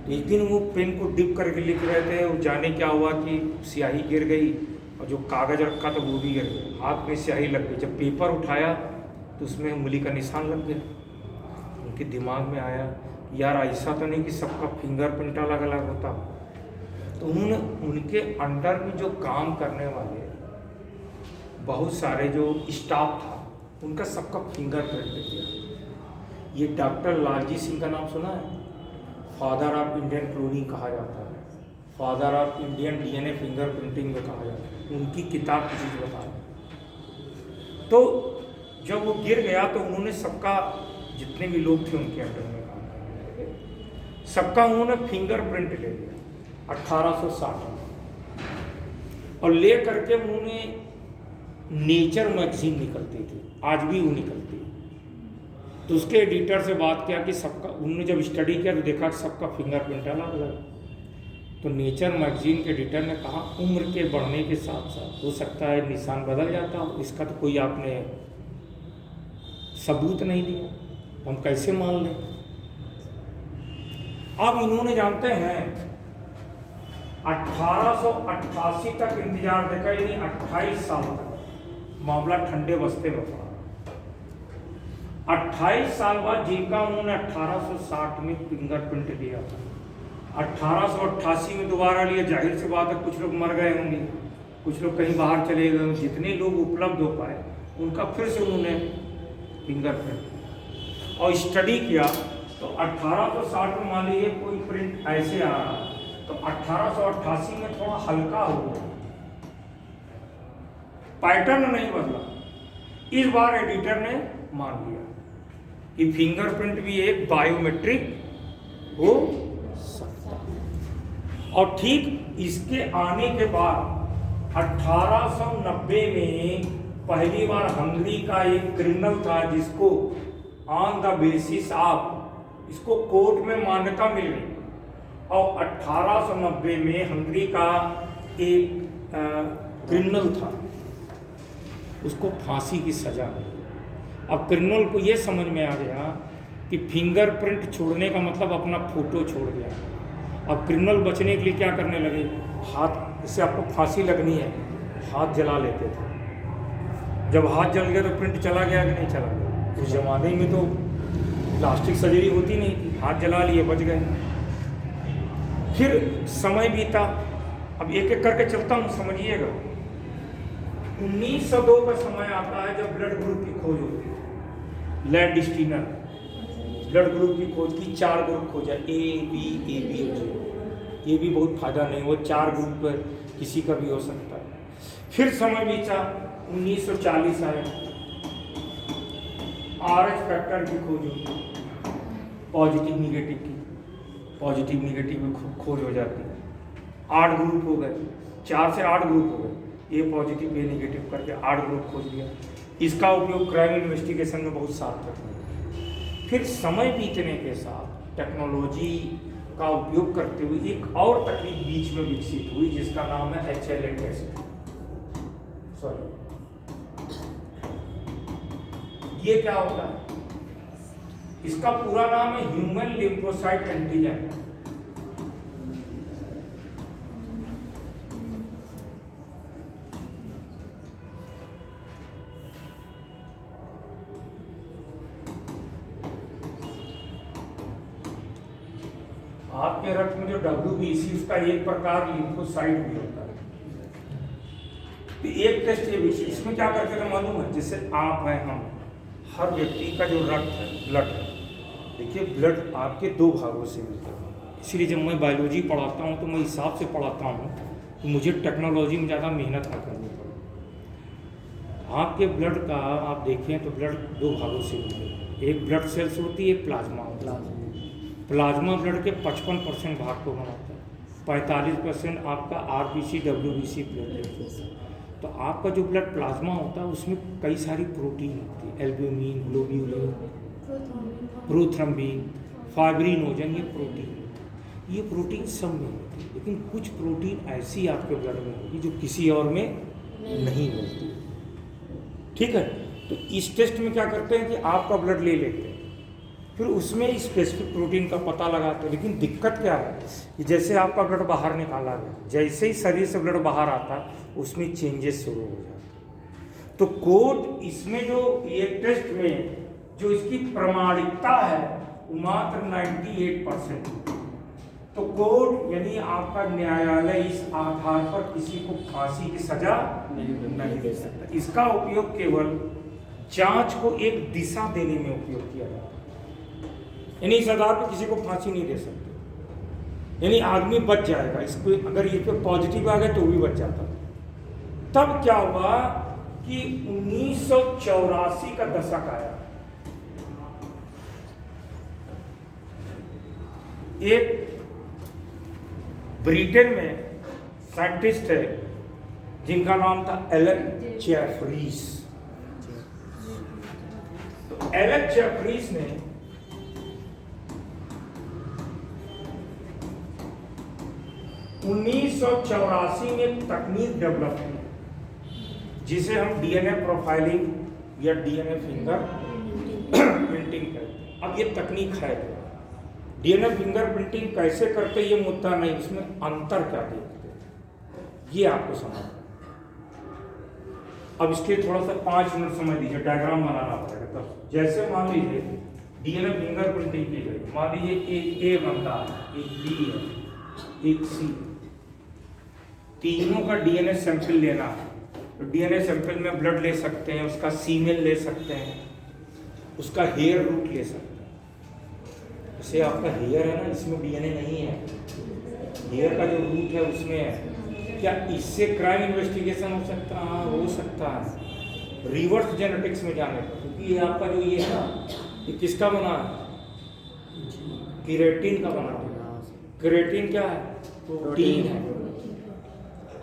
एक दिन वो पेन को डिप करके लिख रहे थे, वो जाने क्या हुआ कि स्याही गिर गई, और जो कागज रखा था वो भी गिर गया, हाथ में स्याही लग गई। जब पेपर उठाया तो उसमें उंगली का निशान लग गया। उनके दिमाग में आया यार ऐसा तो नहीं कि सबका फिंगरप्रिंट अलग अलग होता। तो उन्होंने उनके अंडर में जो काम करने वाले बहुत सारे जो स्टाफ था, उनका सबका फिंगरप्रिंट किया। ये डॉक्टर लालजी सिंह का नाम सुना है? फादर ऑफ इंडियन क्लोनिंग कहा जाता है, father of Indian DNA fingerprinting में कहा जाता है। उनकी किताब की चीज़ बता रही। तो जब वो गिर गया तो उन्होंने सबका, जितने भी लोग थे उनके अंडर में काम करने लगे, सबका उन्होंने फिंगरप्रिंट ले लिया 1860 में, और ले करके उन्होंने नेचर मैगजीन निकलती थी, आज भी वो निकलती है, तो उसके एडिटर से बात किया कि सबका, उन्होंने जब स्टडी किया तो देखा कि सबका फिंगरप्रिंट अलग अलग। तो नेचर मैगजीन के एडिटर ने कहा उम्र के बढ़ने के साथ साथ हो सकता है निशान बदल जाता हो, इसका तो कोई आपने सबूत नहीं दिया, हम कैसे मान लें। अब इन्होंने जानते हैं 1888 तक इंतजार देखा, यानी 28 साल तक मामला ठंडे बस्ते में पड़ा। 28 साल बाद जिनका उन्होंने 1860 में फिंगरप्रिंट लिया था, 1888 में दोबारा लिया। जाहिर सी बात है कुछ लोग मर गए होंगे, कुछ लोग कहीं बाहर चले गए, जितने लोग उपलब्ध हो पाए उनका फिर से उन्होंने फिंगरप्रिंट और स्टडी किया। तो 1860 में मान लीजिए कोई प्रिंट ऐसे आ रहा, तो 1888 में थोड़ा हल्का हो गया, पैटर्न नहीं बदला। इस बार एडिटर ने मान लिया कि फिंगरप्रिंट भी एक बायोमेट्रिक हो सकता है। और ठीक इसके आने के बाद 1890 में पहली बार हंगरी का एक क्रिमिनल था जिसको ऑन द बेसिस ऑफ, इसको कोर्ट में मान्यता मिल गई, और 1890 में हंगरी का एक क्रिमिनल था, उसको फांसी की सजा मिली। अब क्रिमिनल को ये समझ में आ गया कि फिंगरप्रिंट छोड़ने का मतलब अपना फोटो छोड़ दिया। अब क्रिमिनल बचने के लिए क्या करने लगे, हाथ, इससे आपको फांसी लगनी है, हाथ जला लेते थे। जब हाथ जल गया तो प्रिंट चला गया कि नहीं चला गया। उस जमाने में तो प्लास्टिक सर्जरी होती नहीं थी, हाथ जला लिए बच गए। फिर समय बीता, अब एक एक करके चलता हूँ समझिएगा। 1902 का समय आता है जब ब्लड ग्रुप की खोज होती है। लैंडस्टीनर ब्लड ग्रुप की खोज की, 4 ग्रुप खोजा, ए बी और ये भी बहुत फायदा नहीं, वो 4 ग्रुप किसी का भी हो सकता है। फिर समय बीता, 1940 आया, RH फैक्टर की खोज हुई, पॉजिटिव निगेटिव की, पॉजिटिव निगेटिव में खोज हो जाती है। 8 ग्रुप हो गए, 4 से 8 ग्रुप हो गए, ए पॉजिटिव ए निगेटिव करके 8 ग्रुप खोज लिया। इसका उपयोग क्राइम इन्वेस्टिगेशन में बहुत सार्थक है। फिर समय बीतने के साथ टेक्नोलॉजी का उपयोग करते हुए एक और तकनीक बीच में विकसित हुई जिसका नाम है HLA टेस्ट। सॉरी, ये क्या होता है? इसका पूरा नाम है ह्यूमन लिम्फोसाइट एंटीजन। आपके रक्त में जो WBC उसका एक प्रकार लिम्फोसाइट भी होता है। तो एक टेस्ट ये भी, इसमें क्या करते थे मालूम है? जैसे आप हैं, हम, हर व्यक्ति का जो रक्त है, ब्लड है, देखिए ब्लड आपके दो भागों से मिलता है। इसलिए जब मैं बायोलॉजी पढ़ाता हूँ तो मैं हिसाब से पढ़ाता हूँ तो मुझे टेक्नोलॉजी में ज़्यादा मेहनत ना करनी पड़े। आपके ब्लड का आप देखें तो ब्लड दो भागों से मिलता है, एक ब्लड सेल्स होती है, एक प्लाज्मा होता है। प्लाज्मा ब्लड के 55% भाग को बनाता है, 45% आपका RBC WBC प्लेटलेट होता है। तो आपका जो ब्लड प्लाज्मा होता है उसमें कई सारी प्रोटीन होती है, एल्ब्यूमिन, ग्लोब्यूलिन, प्रोथ्रम्बिन, फाइब्रिनोजन, ये प्रोटीन सब में होती है। लेकिन कुछ प्रोटीन ऐसी आपके ब्लड में होगी जो किसी और में नहीं मिलती। ठीक है, तो इस टेस्ट में क्या करते हैं कि आपका ब्लड ले लेते हैं, फिर उसमें स्पेसिफिक प्रोटीन का पता लगाते हैं। लेकिन दिक्कत क्या है कि जैसे आपका ब्लड बाहर निकाला गया, जैसे ही शरीर से ब्लड बाहर आता है उसमें चेंजेस शुरू हो जाते हैं। तो कोड इसमें जो ये टेस्ट में जो इसकी प्रमाणिकता है वो मात्र 98%। तो कोर्ट यानी आपका न्यायालय इस आधार पर किसी को फांसी की सजा नहीं दे सकता। इसका उपयोग केवल जांच को एक दिशा देने में उपयोग किया जाता है, यानी इस आधार पर किसी को फांसी नहीं दे सकते, यानी आदमी बच जाएगा। इसको अगर ये पे पॉजिटिव आ गया तो भी बच जाता। तब क्या हुआ कि 1984 का दशक आया, एक ब्रिटेन में साइंटिस्ट है जिनका नाम था एलन जेफरीज। तो एलन जेफरीज ने (1984) में एक तकनीक डेवलप की जिसे हम DNA प्रोफाइलिंग या DNA फिंगर प्रिंटिंग कहते हैं। अब ये तकनीक है, DNA फिंगर प्रिंटिंग कैसे करते ये मुद्दा नहीं, इसमें अंतर क्या देखते ये आपको समझ। अब इसके थोड़ा सा 5 मिनट समझ लीजिए, डायग्राम बनाना पड़ेगा। तब जैसे मान लीजिए DNA फिंगर प्रिंटिंग की गई, मान लीजिए एक A बंदा है, एक B है, एक C, तीनों का DNA सैंपल लेना है। तो DNA सैंपल में ब्लड ले सकते हैं, उसका सीमेन ले सकते हैं, उसका हेयर रूट ले सकते हैं। जैसे आपका हेयर है ना, इसमें DNA नहीं है, हेयर का जो रूट है उसमें है। क्या इससे क्राइम इन्वेस्टिगेशन हो सकता है? हाँ, हो सकता है रिवर्स जेनेटिक्स में जाने पर, क्योंकि ये आपका जो ये है ना, ये किसका बना है? केराटिन का बना है। केराटिन क्या है? प्रोटीन है।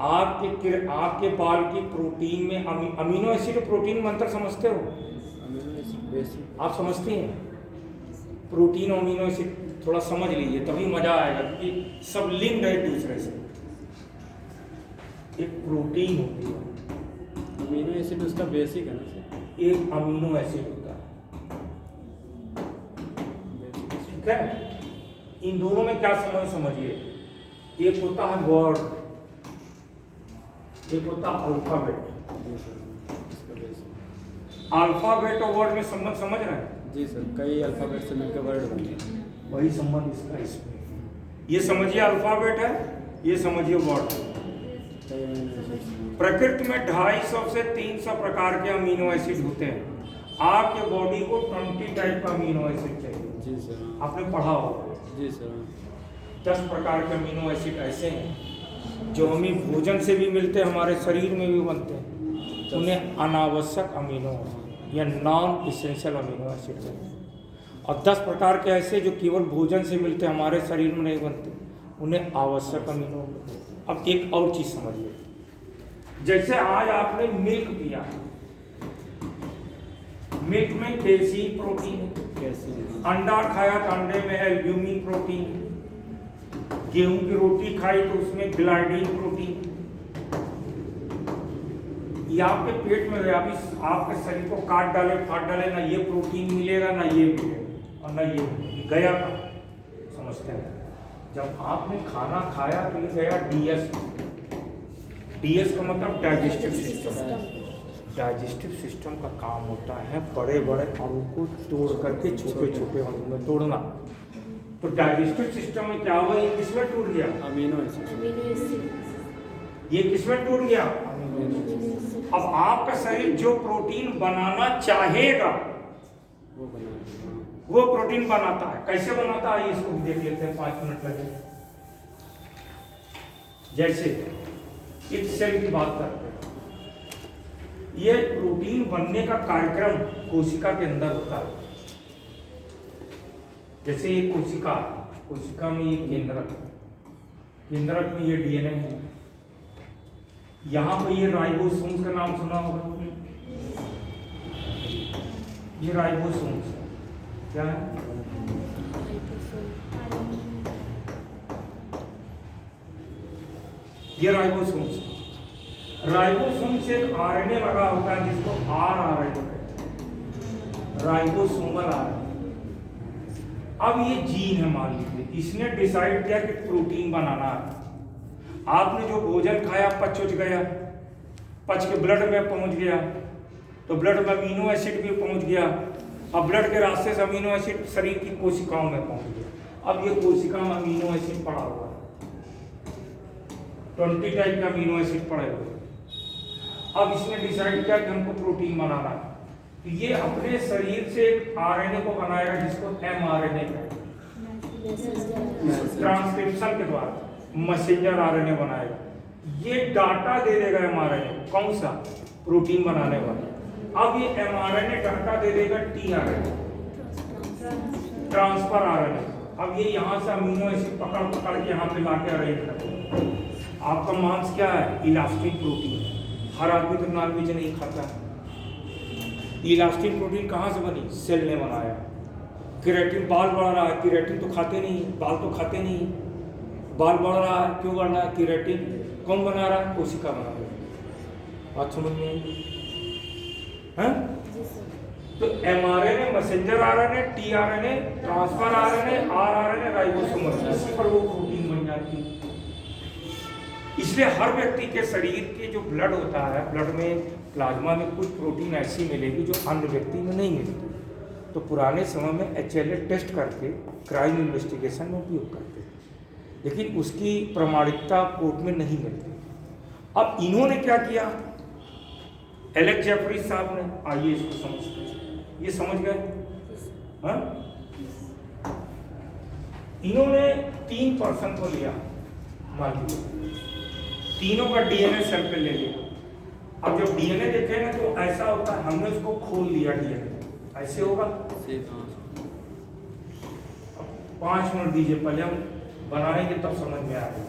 आपके बाल की प्रोटीन में अमीनो एसिड प्रोटीन में अंतर समझते हो? आप समझते हैं? प्रोटीन और अमीनो एसिड थोड़ा समझ लीजिए तभी मजा आएगा, क्योंकि सब लिंक्ड है एक दूसरे से। एक प्रोटीन होती है,
अमीनो एसिड उसका बेसिक है ना,
एक अमीनो एसिड होता है। ठीक है, इन दोनों में क्या समझिए, एक होता है वर्ड, एक होता है अल्फाबेट। अल्फाबेट और वर्ड में संबंध समझ रहे हैं?
जी सर, कई अल्फाबेट से मिलकर वर्ड बनते हैं।
वही संबंध इसका इसमें। ये समझिए अल्फाबेट है, ये समझिए वर्ड है। प्रकृति में 250 से 300 प्रकार के अमीनो एसिड होते हैं। आपके बॉडी को 20 टाइप का अमीनो एसिड चाहिए।
जी सर,
आपने पढ़ा होगा।
जी सर।
10 प्रकार के अमीनो एसिड ऐसे हैं जो हमें भोजन से भी मिलते हैं, हमारे शरीर में भी बनते हैं। उन्हें अनावश्यक अमीनो या नॉन इसेंशियल अमीनो एसिड कहते हैं। और 10 प्रकार के ऐसे जो केवल भोजन से मिलते हैं, हमारे शरीर में नहीं बनते, उन्हें आवश्यक अमीनो। अब एक और चीज़ समझिए, जैसे आज आपने मिल्क पिया, मिल्क में कैल्शियम प्रोटीन है।
कैसे?
अंडा खाया तो अंडे में एल्ब्यूमिन प्रोटीन, गेहूं की रोटी खाई तो उसमें ग्लाइडिन प्रोटीन। ये आपके पेट में गया, अभी आपके शरीर को काट डाले फाड़ डाले, ना ये प्रोटीन मिलेगा ना ये मिलेगा और ना ये मिलेगा। गया था, समझते हैं। जब आपने खाना खाया तो ये गया डीएस। डीएस का मतलब डाइजेस्टिव सिस्टम। डाइजेस्टिव सिस्टम का काम होता है बड़े बड़े अणु को तोड़ करके छोटे छोटे अणु में तोड़ना। तो डाइजेस्टिव सिस्टम में क्या हुआ, ये किसमें टूट गया?
Amino acid.
Amino acid.
ये किसमें टूट गया?
Amino acid.
अब आपका शरीर जो प्रोटीन बनाना चाहेगा
वो बना।
वो प्रोटीन बनाता है। कैसे बनाता है इसको भी देख लेते हैं, 5 मिनट लगे। जैसे एक सेल की बात करते हैं, ये प्रोटीन बनने का कार्यक्रम कोशिका के अंदर होता है। जैसे ये कोशिका, कोशिका में ये केंद्रक, केंद्रक में ये डीएनए है। यहाँ पे ये राइबोसोम्स का नाम सुना होगा, ये राइबोसोम्स क्या है? ये राइबोसोम्स। राइबोसोम्स एक आरएनए लगा होता है जिसको आरएनए कहते हैं, राइबोसोमल आरएनए। अब ये जीन है, मान लीजिए इसने डिसाइड किया कि प्रोटीन बनाना है। आपने जो भोजन खाया पच गया, पच के ब्लड में पहुंच गया, तो ब्लड में अमीनो एसिड भी पहुंच गया। अब ब्लड के रास्ते से अमीनो एसिड शरीर की कोशिकाओं में पहुंच गया। अब ये कोशिका में अमीनो एसिड पड़ा हुआ है, 20 टाइप के अमीनो एसिड पड़े हुए। अब इसने डिसाइड किया कि हमको प्रोटीन बनाना है, तो ये अपने शरीर से एक आरएनए को बनाएगा जिसको एमआरएनए कहते हैं। ट्रांसक्रिप्शन के द्वारा मैसेंजर आरएनए बनाएगा। ये डाटा दे देगा एमआरएनए, कौन सा? प्रोटीन बनाने वाला। अब ये एमआरएनए डाटा दे देगा टीआरएनए, ट्रांसफर आरएनए। अब ये यहाँ से अमीनो एसिड पकड़ पकड़ के यहाँ पे लाके अरेंज करता। आपका मांस क्या है? Elastic protein. हर आदमी तो नॉनवेज नहीं खाता। इलास्टिक प्रोटीन कहाँ से बनी? सेल ने बनाया। केराटिन, बाल बढ़ रहा है, केराटिन तो खाते नहीं, बाल तो खाते नहीं, बाल बढ़ रहा है, क्यों बढ़ रहा है? केराटिन कौन बना रहा है? कोशिका बना रही है। बात समझ में आई? हैं? तो mRNA, messenger RNA, tRNA, transfer RNA, rRNA, ribosome, इसी पर वो प्रोटीन बन जाती है। इसलिए हर व्यक्ति के शरीर के जो ब्लड होता है, ब्लड में, प्लाज्मा में कुछ प्रोटीन ऐसी मिलेगी जो अन्य व्यक्ति में नहीं मिलती। तो पुराने समय में HLA टेस्ट करके क्राइम इन्वेस्टिगेशन में उपयोग करते थे, लेकिन उसकी प्रमाणिकता कोर्ट में नहीं मिलती। अब इन्होंने क्या किया, एलेक्स जेफरी साहब ने, आइए इसको समझते हैं। ये समझ गए? हाँ, इन्होंने 3 पर्सन को लिया, मान लीजिए तीनों का डीएनए सैंपल ले लिया। अब जब डीएनए देखे ना तो ऐसा होता है, हमने उसको खोल लिया डीएनए, ऐसे होगा। 5 मिनट दीजिए, पहले हम बनाएंगे तब समझ में आएगा।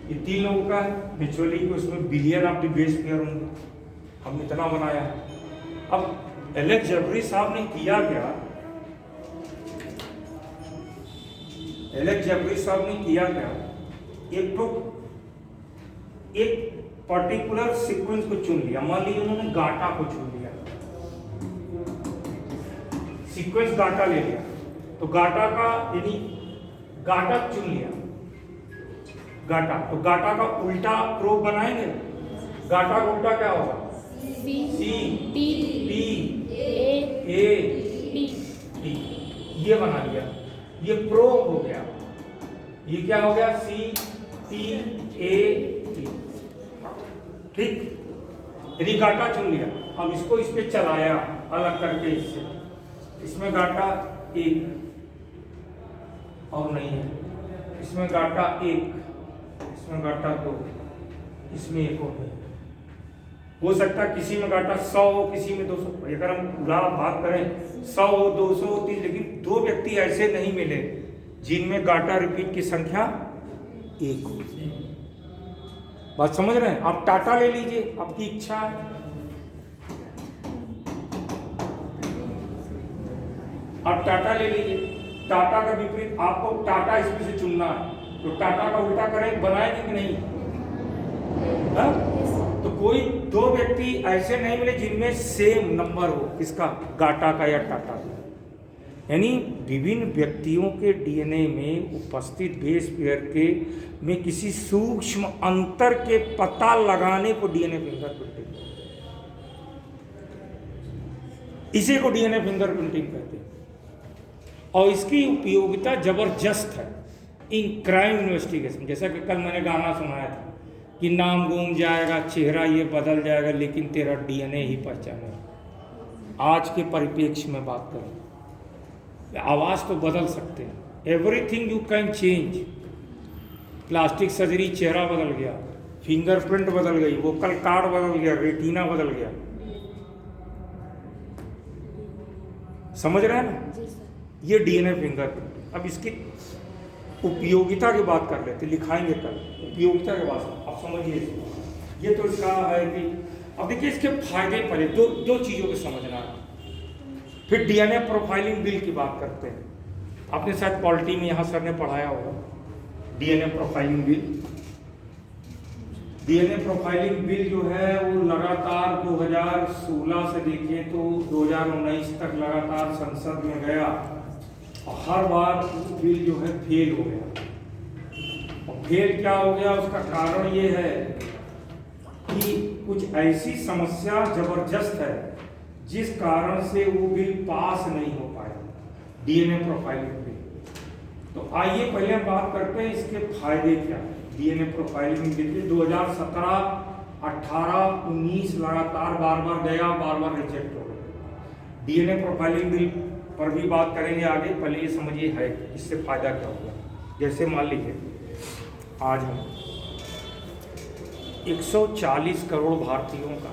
ये 3 लोगों का है। नेचुरली उसमें billion of the base pair होंगे, हम इतना बनाया है। अब एलेक्स जबरी साहब ने किया क्या, एलेक्स जबरी साहब ने किया क्या, एक पर्टिकुलर सीक्वेंस को चुन लिया। मान लीजिए उन्होंने गाटा को चुन लिया, सीक्वेंस गाटा ले लिया, तो गाटा का यानी गाटा चुन लिया, गाटा, तो गाटा का उल्टा प्रोब बनाएंगे। गाटा का उल्टा क्या होगा?
C
C
T
T
A
A
T
T, ये बना लिया, ये प्रोब हो गया। ये क्या हो गया? सी टी ए टी, ठीक। यदि गाटा चुन लिया, अब इसको इस पे चलाया अलग करके, इसमें गाटा एक और नहीं है, इसमें गाटा एक, इसमें गाटा 2, इसमें एक और नहीं। हो सकता है किसी में गाटा 100 हो, किसी में 200। अगर हम पूरा बात करें 100 हो, 200 हो, 3, लेकिन 2 व्यक्ति ऐसे नहीं मिले जिनमें गाटा रिपीट की संख्या 1 हो। बात समझ रहे हैं? आप टाटा ले लीजिए, आपकी इच्छा है, आप टाटा ले लीजिए। टाटा का विपरीत आपको टाटा इसमें से चुनना है, तो टाटा का उल्टा करें, बनाएंगे कि नहीं? हाँ? तो कोई 2 व्यक्ति ऐसे नहीं मिले जिनमें सेम नंबर हो, किसका? गाटा का या टाटा का। यानी विभिन्न व्यक्तियों के डीएनए में उपस्थित बेस पेयर के में किसी सूक्ष्म अंतर के पता लगाने को डीएनए फिंगरप्रिंटिंग, इसी को डीएनए फिंगरप्रिंटिंग कहते हैं। और इसकी उपयोगिता जबरदस्त है इन क्राइम इन्वेस्टिगेशन। जैसा कि कल मैंने गाना सुनाया था कि नाम गुम जाएगा, चेहरा ये बदल जाएगा, लेकिन तेरा डीएनए ही पहचानेगा। आज के परिप्रेक्ष्य में बात करें, आवाज़ तो बदल सकते हैं, everything you can change. Plastic surgery, चेहरा बदल गया, फिंगरप्रिंट बदल गई, वोकल कार्ड बदल गया, रेटिना बदल गया। समझ रहे हैं ना?
जी सर।
ये डीएनए फिंगरप्रिंट। अब इसकी उपयोगिता की बात कर लेते, लिखाएंगे कल उपयोगिता के बाद। आप समझिए, ये तो इसका है कि अब देखिए इसके फायदे पहले दो चीज़ों को समझना है। फिर डीएनए प्रोफाइलिंग बिल की बात करते हैं। आपने शायद पॉलिटी में यहाँ सर ने पढ़ाया होगा DNA profiling bill. DNA profiling bill जो है वो लगातार 2016 से देखें तो 2019 तक लगातार संसद में गया, और हर बार वो बिल जो है फेल हो गया। और फेल क्या हो गया, उसका कारण ये है कि कुछ ऐसी समस्या जबरदस्त है जिस कारण से वो बिल पास नहीं हो पाया, डीएनए प्रोफाइलिंग बिल। तो आइए पहले हम बात करते हैं इसके फायदे क्या। डीएनए प्रोफाइलिंग बिल 2017, 18, 19 लगातार बार बार गया, बार बार रिजेक्ट हो गया। डीएनए प्रोफाइलिंग बिल पर भी बात करेंगे आगे, पहले ये समझिए है इससे फायदा क्या होगा। जैसे मान लीजिए आज हम 140 करोड़ भारतीयों का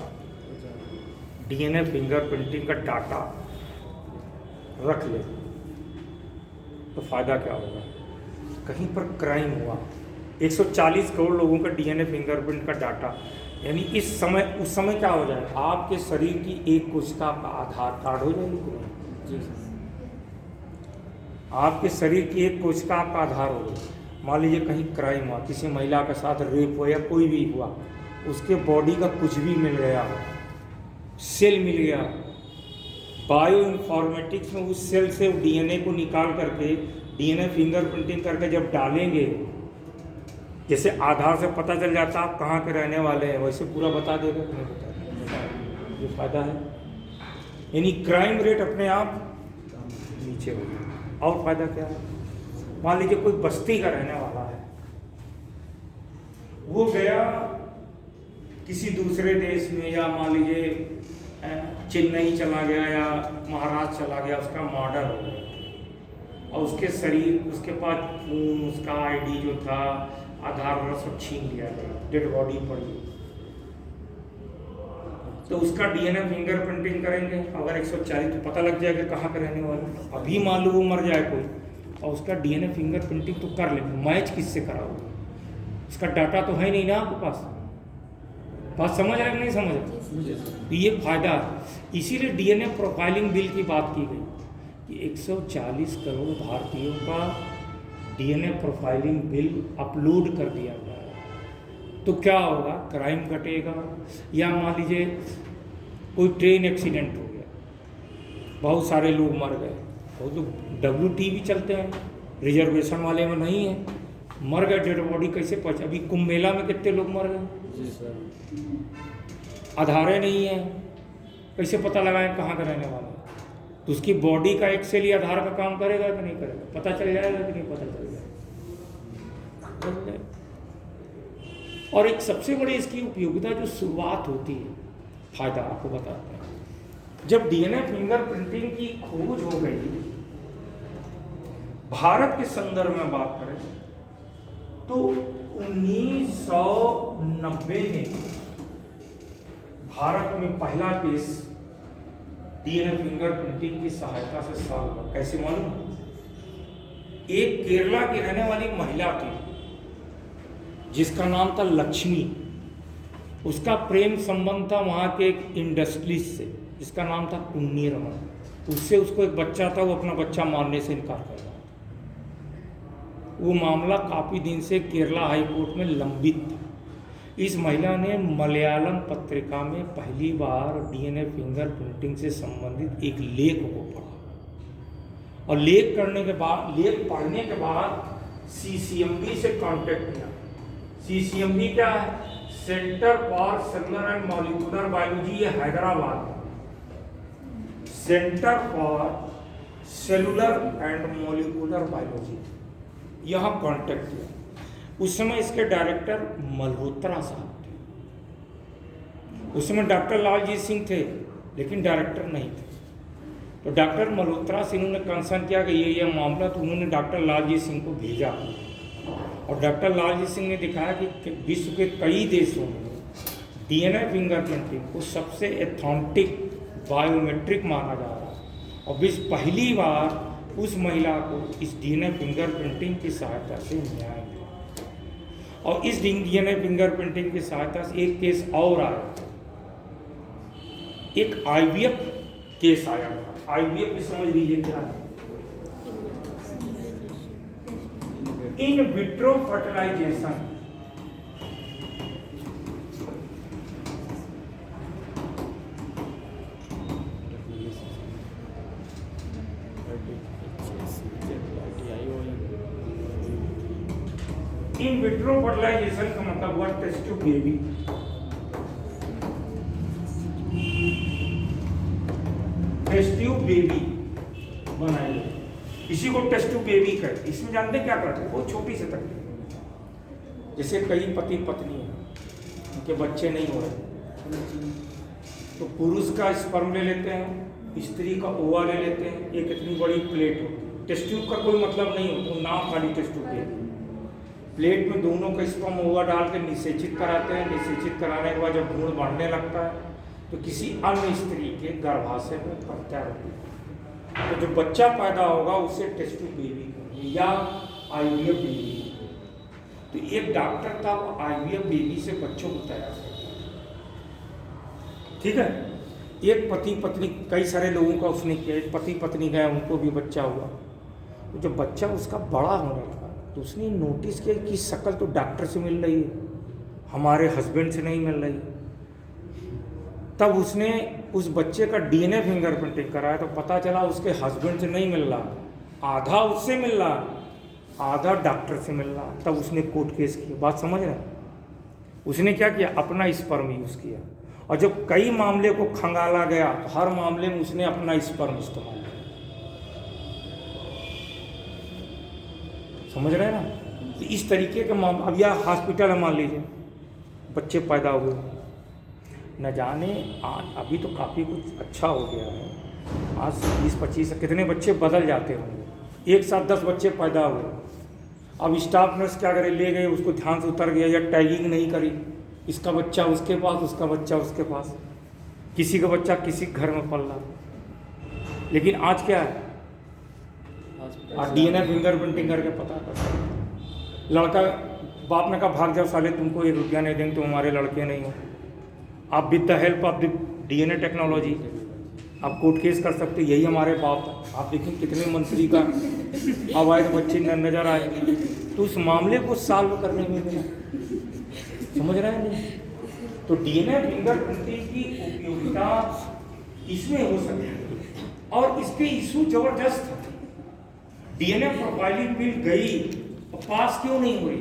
डीएनए फिंगरप्रिंटिंग का डाटा रख ले, तो फायदा क्या होगा? कहीं पर क्राइम हुआ, 140 करोड़ लोगों का डीएनए फिंगरप्रिंट का डाटा, यानी इस समय उस समय क्या हो जाए, आपके शरीर की एक कोशिका का आधार कार्ड हो जाएगी। जी, आपके शरीर की एक कोशिका का आधार हो गई। मान लीजिए कहीं क्राइम हुआ, किसी महिला के साथ रेप हो या कोई भी हुआ, उसके बॉडी का कुछ भी मिल गया, सेल मिल गया, बायो इन्फॉर्मेटिक्स में उस सेल से डीएनए को निकाल करके डीएनए फिंगरप्रिंटिंग करके जब डालेंगे, जैसे आधार से पता चल जाता आप कहाँ के रहने वाले हैं, वैसे पूरा बता देगा कि नहीं बता। ये फायदा है, यानी क्राइम रेट अपने आप नीचे हो गया। और फायदा क्या है, मान लीजिए कोई बस्ती का रहने वाला है, वो गया किसी दूसरे देश में, या मान लीजिए चेन्नई चला गया या महाराष्ट्र चला गया, उसका मर्डर हो गया, और उसके शरीर, उसके पास खून, उसका आईडी जो था, आधार वगैरह सब छीन लिया गया, डेड बॉडी पड़ी, तो उसका डीएनए फिंगरप्रिंटिंग करेंगे। अगर 140 तो पता लग जाएगा कहाँ का रहने वाला। अभी मान लो वो मर जाए कोई, और उसका डीएनए फिंगरप्रिंटिंग तो कर ले, मैच किससे कराओगे? इसका डाटा तो है नहीं ना आपके पास। बात समझ रहे कि नहीं समझ रहे?
मुझे सर
तो ये फायदा है, इसीलिए डीएनए प्रोफाइलिंग बिल की बात की गई कि 140 करोड़ भारतीयों का डीएनए प्रोफाइलिंग बिल अपलोड कर दिया गया है। तो क्या होगा, क्राइम घटेगा। या मान लीजिए कोई ट्रेन एक्सीडेंट हो गया, बहुत सारे लोग मर गए, वो तो WT भी चलते हैं, रिजर्वेशन वाले में नहीं है, मर गए, डेड बॉडी कैसे पहुँचे? अभी कुंभ मेला में कितने लोग मर गए,
जी सर
आधारें नहीं है, कैसे पता लगाएं कहाँ का रहने वाला है? तो उसकी बॉडी का एक्सेल ही आधार का काम करेगा कि नहीं करेगा? पता चल जाएगा कि नहीं पता चल जाएगा? और एक सबसे बड़ी इसकी उपयोगिता जो शुरुआत होती है, फायदा आपको बताते हैं। जब डीएनए फिंगरप्रिंटिंग की खोज हो गई, भारत के संदर्भ में बात करें तो 1990 में भारत में पहला केस डीएनए फिंगरप्रिंटिंग की सहायता से सॉल्व हुआ। कैसे मालूम? एक केरला की रहने वाली महिला थी जिसका नाम था लक्ष्मी। उसका प्रेम संबंध था वहाँ के एक इंडस्ट्रीज से जिसका नाम था कुन्नी रमन। उससे उसको एक बच्चा था, वो अपना बच्चा मारने से इनकार कर रहा था। वो मामला काफ़ी दिन से केरला हाई कोर्ट में लंबित था। इस महिला ने मलयालम पत्रिका में पहली बार डीएनए फिंगरप्रिंटिंग से संबंधित एक लेख को पढ़ा, और लेख पढ़ने के बाद CCMB से कांटेक्ट किया। CCMB क्या है? Centre for cellular and molecular biology, ये हैदराबाद है। Centre for cellular and molecular biology, यहाँ कांटेक्ट किया। उस समय इसके डायरेक्टर मल्होत्रा साहब थे। उस समय डॉक्टर लालजीत सिंह थे लेकिन डायरेक्टर नहीं थे। तो डॉक्टर मल्होत्रा से इन्होंने कंसर्न किया कि ये मामला, तो उन्होंने डॉक्टर लालजीत सिंह को भेजा, और डॉक्टर लालजीत सिंह ने दिखाया कि विश्व के कई देशों में डीएनए फिंगरप्रिंटिंग को सबसे एथेंटिक बायोमेट्रिक माना जा रहा है, और विश्व पहली बार उस महिला को इस डीएनए फिंगरप्रिंटिंग की सहायता से न्याय मिला। और इस डीएनए फिंगरप्रिंटिंग की सहायता से एक केस और आया, एक IVF केस आया। IVF भी समझ लीजिए क्या है, in vitro fertilization. In vitro fertilization का मतलब हुआ test tube baby. Test tube baby बनाई, इसी को टेस्ट ट्यूब बेबी कहते। इसमें जानते क्या करते हैं? बहुत छोटी से तकलीफ, जैसे कई पति पत्नी हैं, उनके बच्चे नहीं हो रहे, तो पुरुष का स्पर्म ले लेते हैं, स्त्री का ओवा ले लेते हैं, एक इतनी बड़ी प्लेट होती है। टेस्ट ट्यूब का कोई मतलब नहीं होता, नाम खाली टेस्ट ट्यूब बेबी। प्लेट में दोनों का स्पर्म ओवा डाल के निषेचित कराते हैं। निषेचित कराने के बाद जब भ्रूण बढ़ने लगता है तो किसी अन्य स्त्री के गर्भाशय में प्रत्यारोपित, तो जो बच्चा पैदा होगा उसे टेस्ट ट्यूब बेबी या IVF बेबी। तो एक डॉक्टर था, वो IVF बेबी से बच्चों को तैयार करता है। ठीक है, एक पति पत्नी, कई सारे लोगों का उसने किया, एक पति पत्नी गया, उनको भी बच्चा हुआ। तो जब बच्चा उसका बड़ा होने लगा तो उसने नोटिस किया कि शक्ल तो डॉक्टर से मिल रही है, हमारे हस्बैंड से नहीं मिल रही। तब उसने उस बच्चे का डीएनए फिंगरप्रिंटिंग कराया तो पता चला उसके हस्बैंड से नहीं मिल रहा, आधा उससे मिल रहा, आधा डॉक्टर से मिल रहा। तब उसने कोर्ट केस किया। बात समझ रहे हैं? उसने क्या किया? अपना स्पर्म यूज़ किया, और जब कई मामले को खंगाला गया तो हर मामले में उसने अपना स्पर्म इस्तेमाल किया। समझ रहे हैं ना? तो इस तरीके के मामले, अब यह हॉस्पिटल है, मान लीजिए बच्चे पैदा हुए, न जाने आज अभी तो काफ़ी कुछ अच्छा हो गया है, आज से 20-25 कितने बच्चे बदल जाते होंगे, एक साथ 10 बच्चे पैदा हुए। अब स्टाफ नर्स क्या करे, ले गए उसको, ध्यान से उतर गया या टैगिंग नहीं करी, इसका बच्चा उसके पास, उसका बच्चा उसके पास, किसी का बच्चा किसी घर में पल रहा। लेकिन आज क्या है, आज डीएनए फिंगरप्रिंटिंग करके पता कर सकते। लड़का बाप ने कहा भाग जाओ साले, तुमको 1 रुपया नहीं देंगे, तुम हमारे लड़के नहीं हो। आप with the help of the DNA technology आप कोर्ट केस कर सकते, यही हमारे बाप है। आप देखें कितने मंत्री का अवैध बच्चे नजर आए, तो उस मामले को सॉल्व करने में मिला, समझ रहे हैं नहीं? तो DNA फिंगरप्रिंटिंग की उपयोगिता इसमें हो सकती है, और इसके इशू जबरदस्त है। DNA प्रोफाइलिंग बिल गई और पास क्यों नहीं हुई?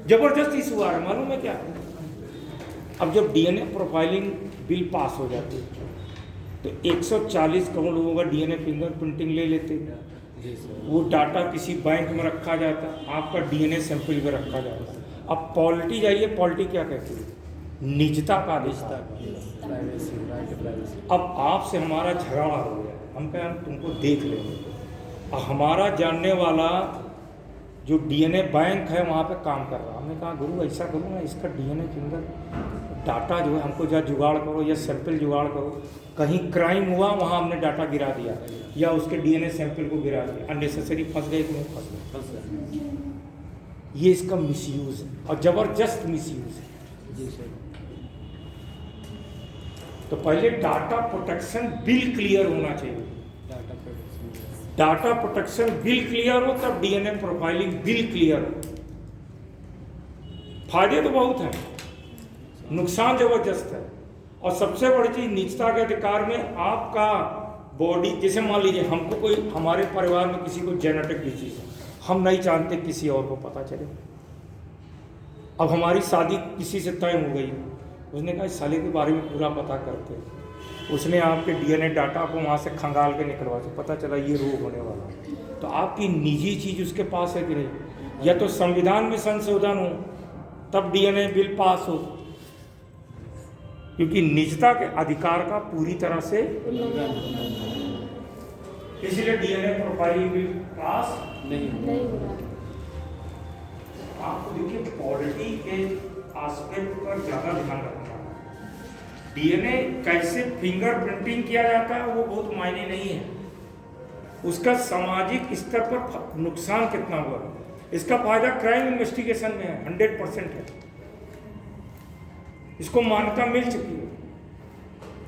जबरदस्त इशू आ रहा है, मालूम है क्या? अब जब DNA प्रोफाइलिंग बिल पास हो जाती है तो 140 करोड़ लोगों का DNA फिंगरप्रिंटिंग ले लेते, वो डाटा किसी बैंक में रखा जाता, आपका DNA सैंपल में रखा जाता। अब पॉलिटी जाइए, पॉलिटी क्या कहती है? निजता का अधिकार। अब आपसे हमारा झगड़ा हो गया, हम कहें हम तुमको देख लेंगे, और हमारा जानने वाला जो DNA बैंक है वहाँ पे काम कर रहा, हमने कहा गुरु ऐसा करो ना, इसका DNA फिंगर डाटा जो है हमको या जुगाड़ करो या सैंपल जुगाड़ करो, कहीं क्राइम हुआ वहाँ हमने डाटा गिरा दिया या उसके DNA सैंपल को गिरा दिया, अननेसेसरी फंस गए कि नहीं फंस गए? ये इसका मिसयूज है, और ज़बरदस्त मिसयूज है।
जी सर।
तो पहले डाटा प्रोटेक्शन बिल क्लियर होना चाहिए, डाटा प्रोटेक्शन बिल क्लियर हो तब DNA प्रोफाइलिंग बिल क्लियर हो। फायदे तो बहुत हैं, नुकसान जबरदस्त है। और सबसे बड़ी चीज निजता के अधिकार में आपका बॉडी, जैसे मान लीजिए हमको कोई, हमारे परिवार में किसी को जेनेटिक डिजीज है, हम नहीं जानते किसी और को पता चले। अब हमारी शादी किसी से तय हो गई, उसने कहा इस साले के बारे में पूरा पता करते, उसने आपके DNA डाटा को वहाँ से खंगाल के निकलवा के पता चला ये रोग होने वाला, तो आपकी निजी चीज़ उसके पास है कि नहीं? या तो संविधान में संशोधन हो तब DNA बिल पास हो, क्योंकि निजता के अधिकार का पूरी तरह से, इसलिए DNA प्रोफाइलिंग बिल पास
नहीं
नहीं हो रहा।
आपको देखिए पॉलिटी के एस्पेक्ट पर ज़्यादा ध्यान रखना है। DNA कैसे फिंगरप्रिंटिंग किया जाता है वो बहुत मायने नहीं है, उसका सामाजिक स्तर पर नुकसान कितना हुआ, इसका फायदा क्राइम इन्वेस्टिगेशन में है, 100% है, इसको मान्यता मिल चुकी है।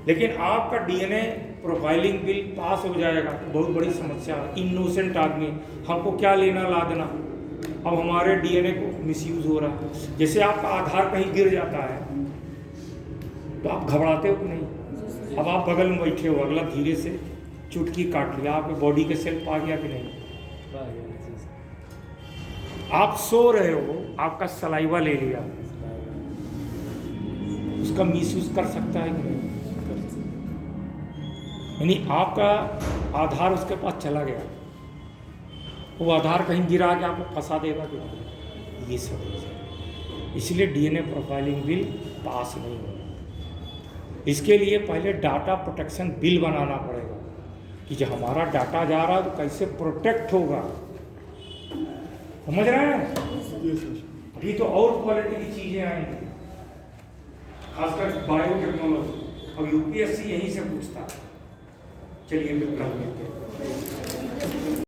लेकिन आपका DNA प्रोफाइलिंग बिल पास हो जाएगा तो बहुत बड़ी समस्या है। इनोसेंट आदमी, हमको क्या लेना ला देना, अब हमारे DNA को मिसयूज हो रहा है। जैसे आपका आधार कहीं गिर जाता है तो आप घबराते हो कि नहीं? अब आप बगल में बैठे हो, अगला धीरे से चुटकी काट लिया, आपके बॉडी के सेल पा गया कि नहीं? आप सो रहे हो, आपका सलाइवा ले लिया, उसका मिसयूज कर सकता है कि नहीं? यानी आपका आधार उसके पास चला गया, वो आधार कहीं गिरा के आपको फंसा देगा कि नहीं? ये सब है। इसलिए DNA प्रोफाइलिंग बिल पास नहीं होगा। इसके लिए पहले डाटा प्रोटेक्शन बिल बनाना पड़ेगा कि जब हमारा डाटा जा रहा है तो कैसे प्रोटेक्ट होगा, समझ रहे हैं? अभी तो और क्वालिटी की चीज़ें आएंगी, खासकर बायोटेक्नोलॉजी। अब UPSC यहीं से पूछता है। चलिए विक्रम लेते हैं।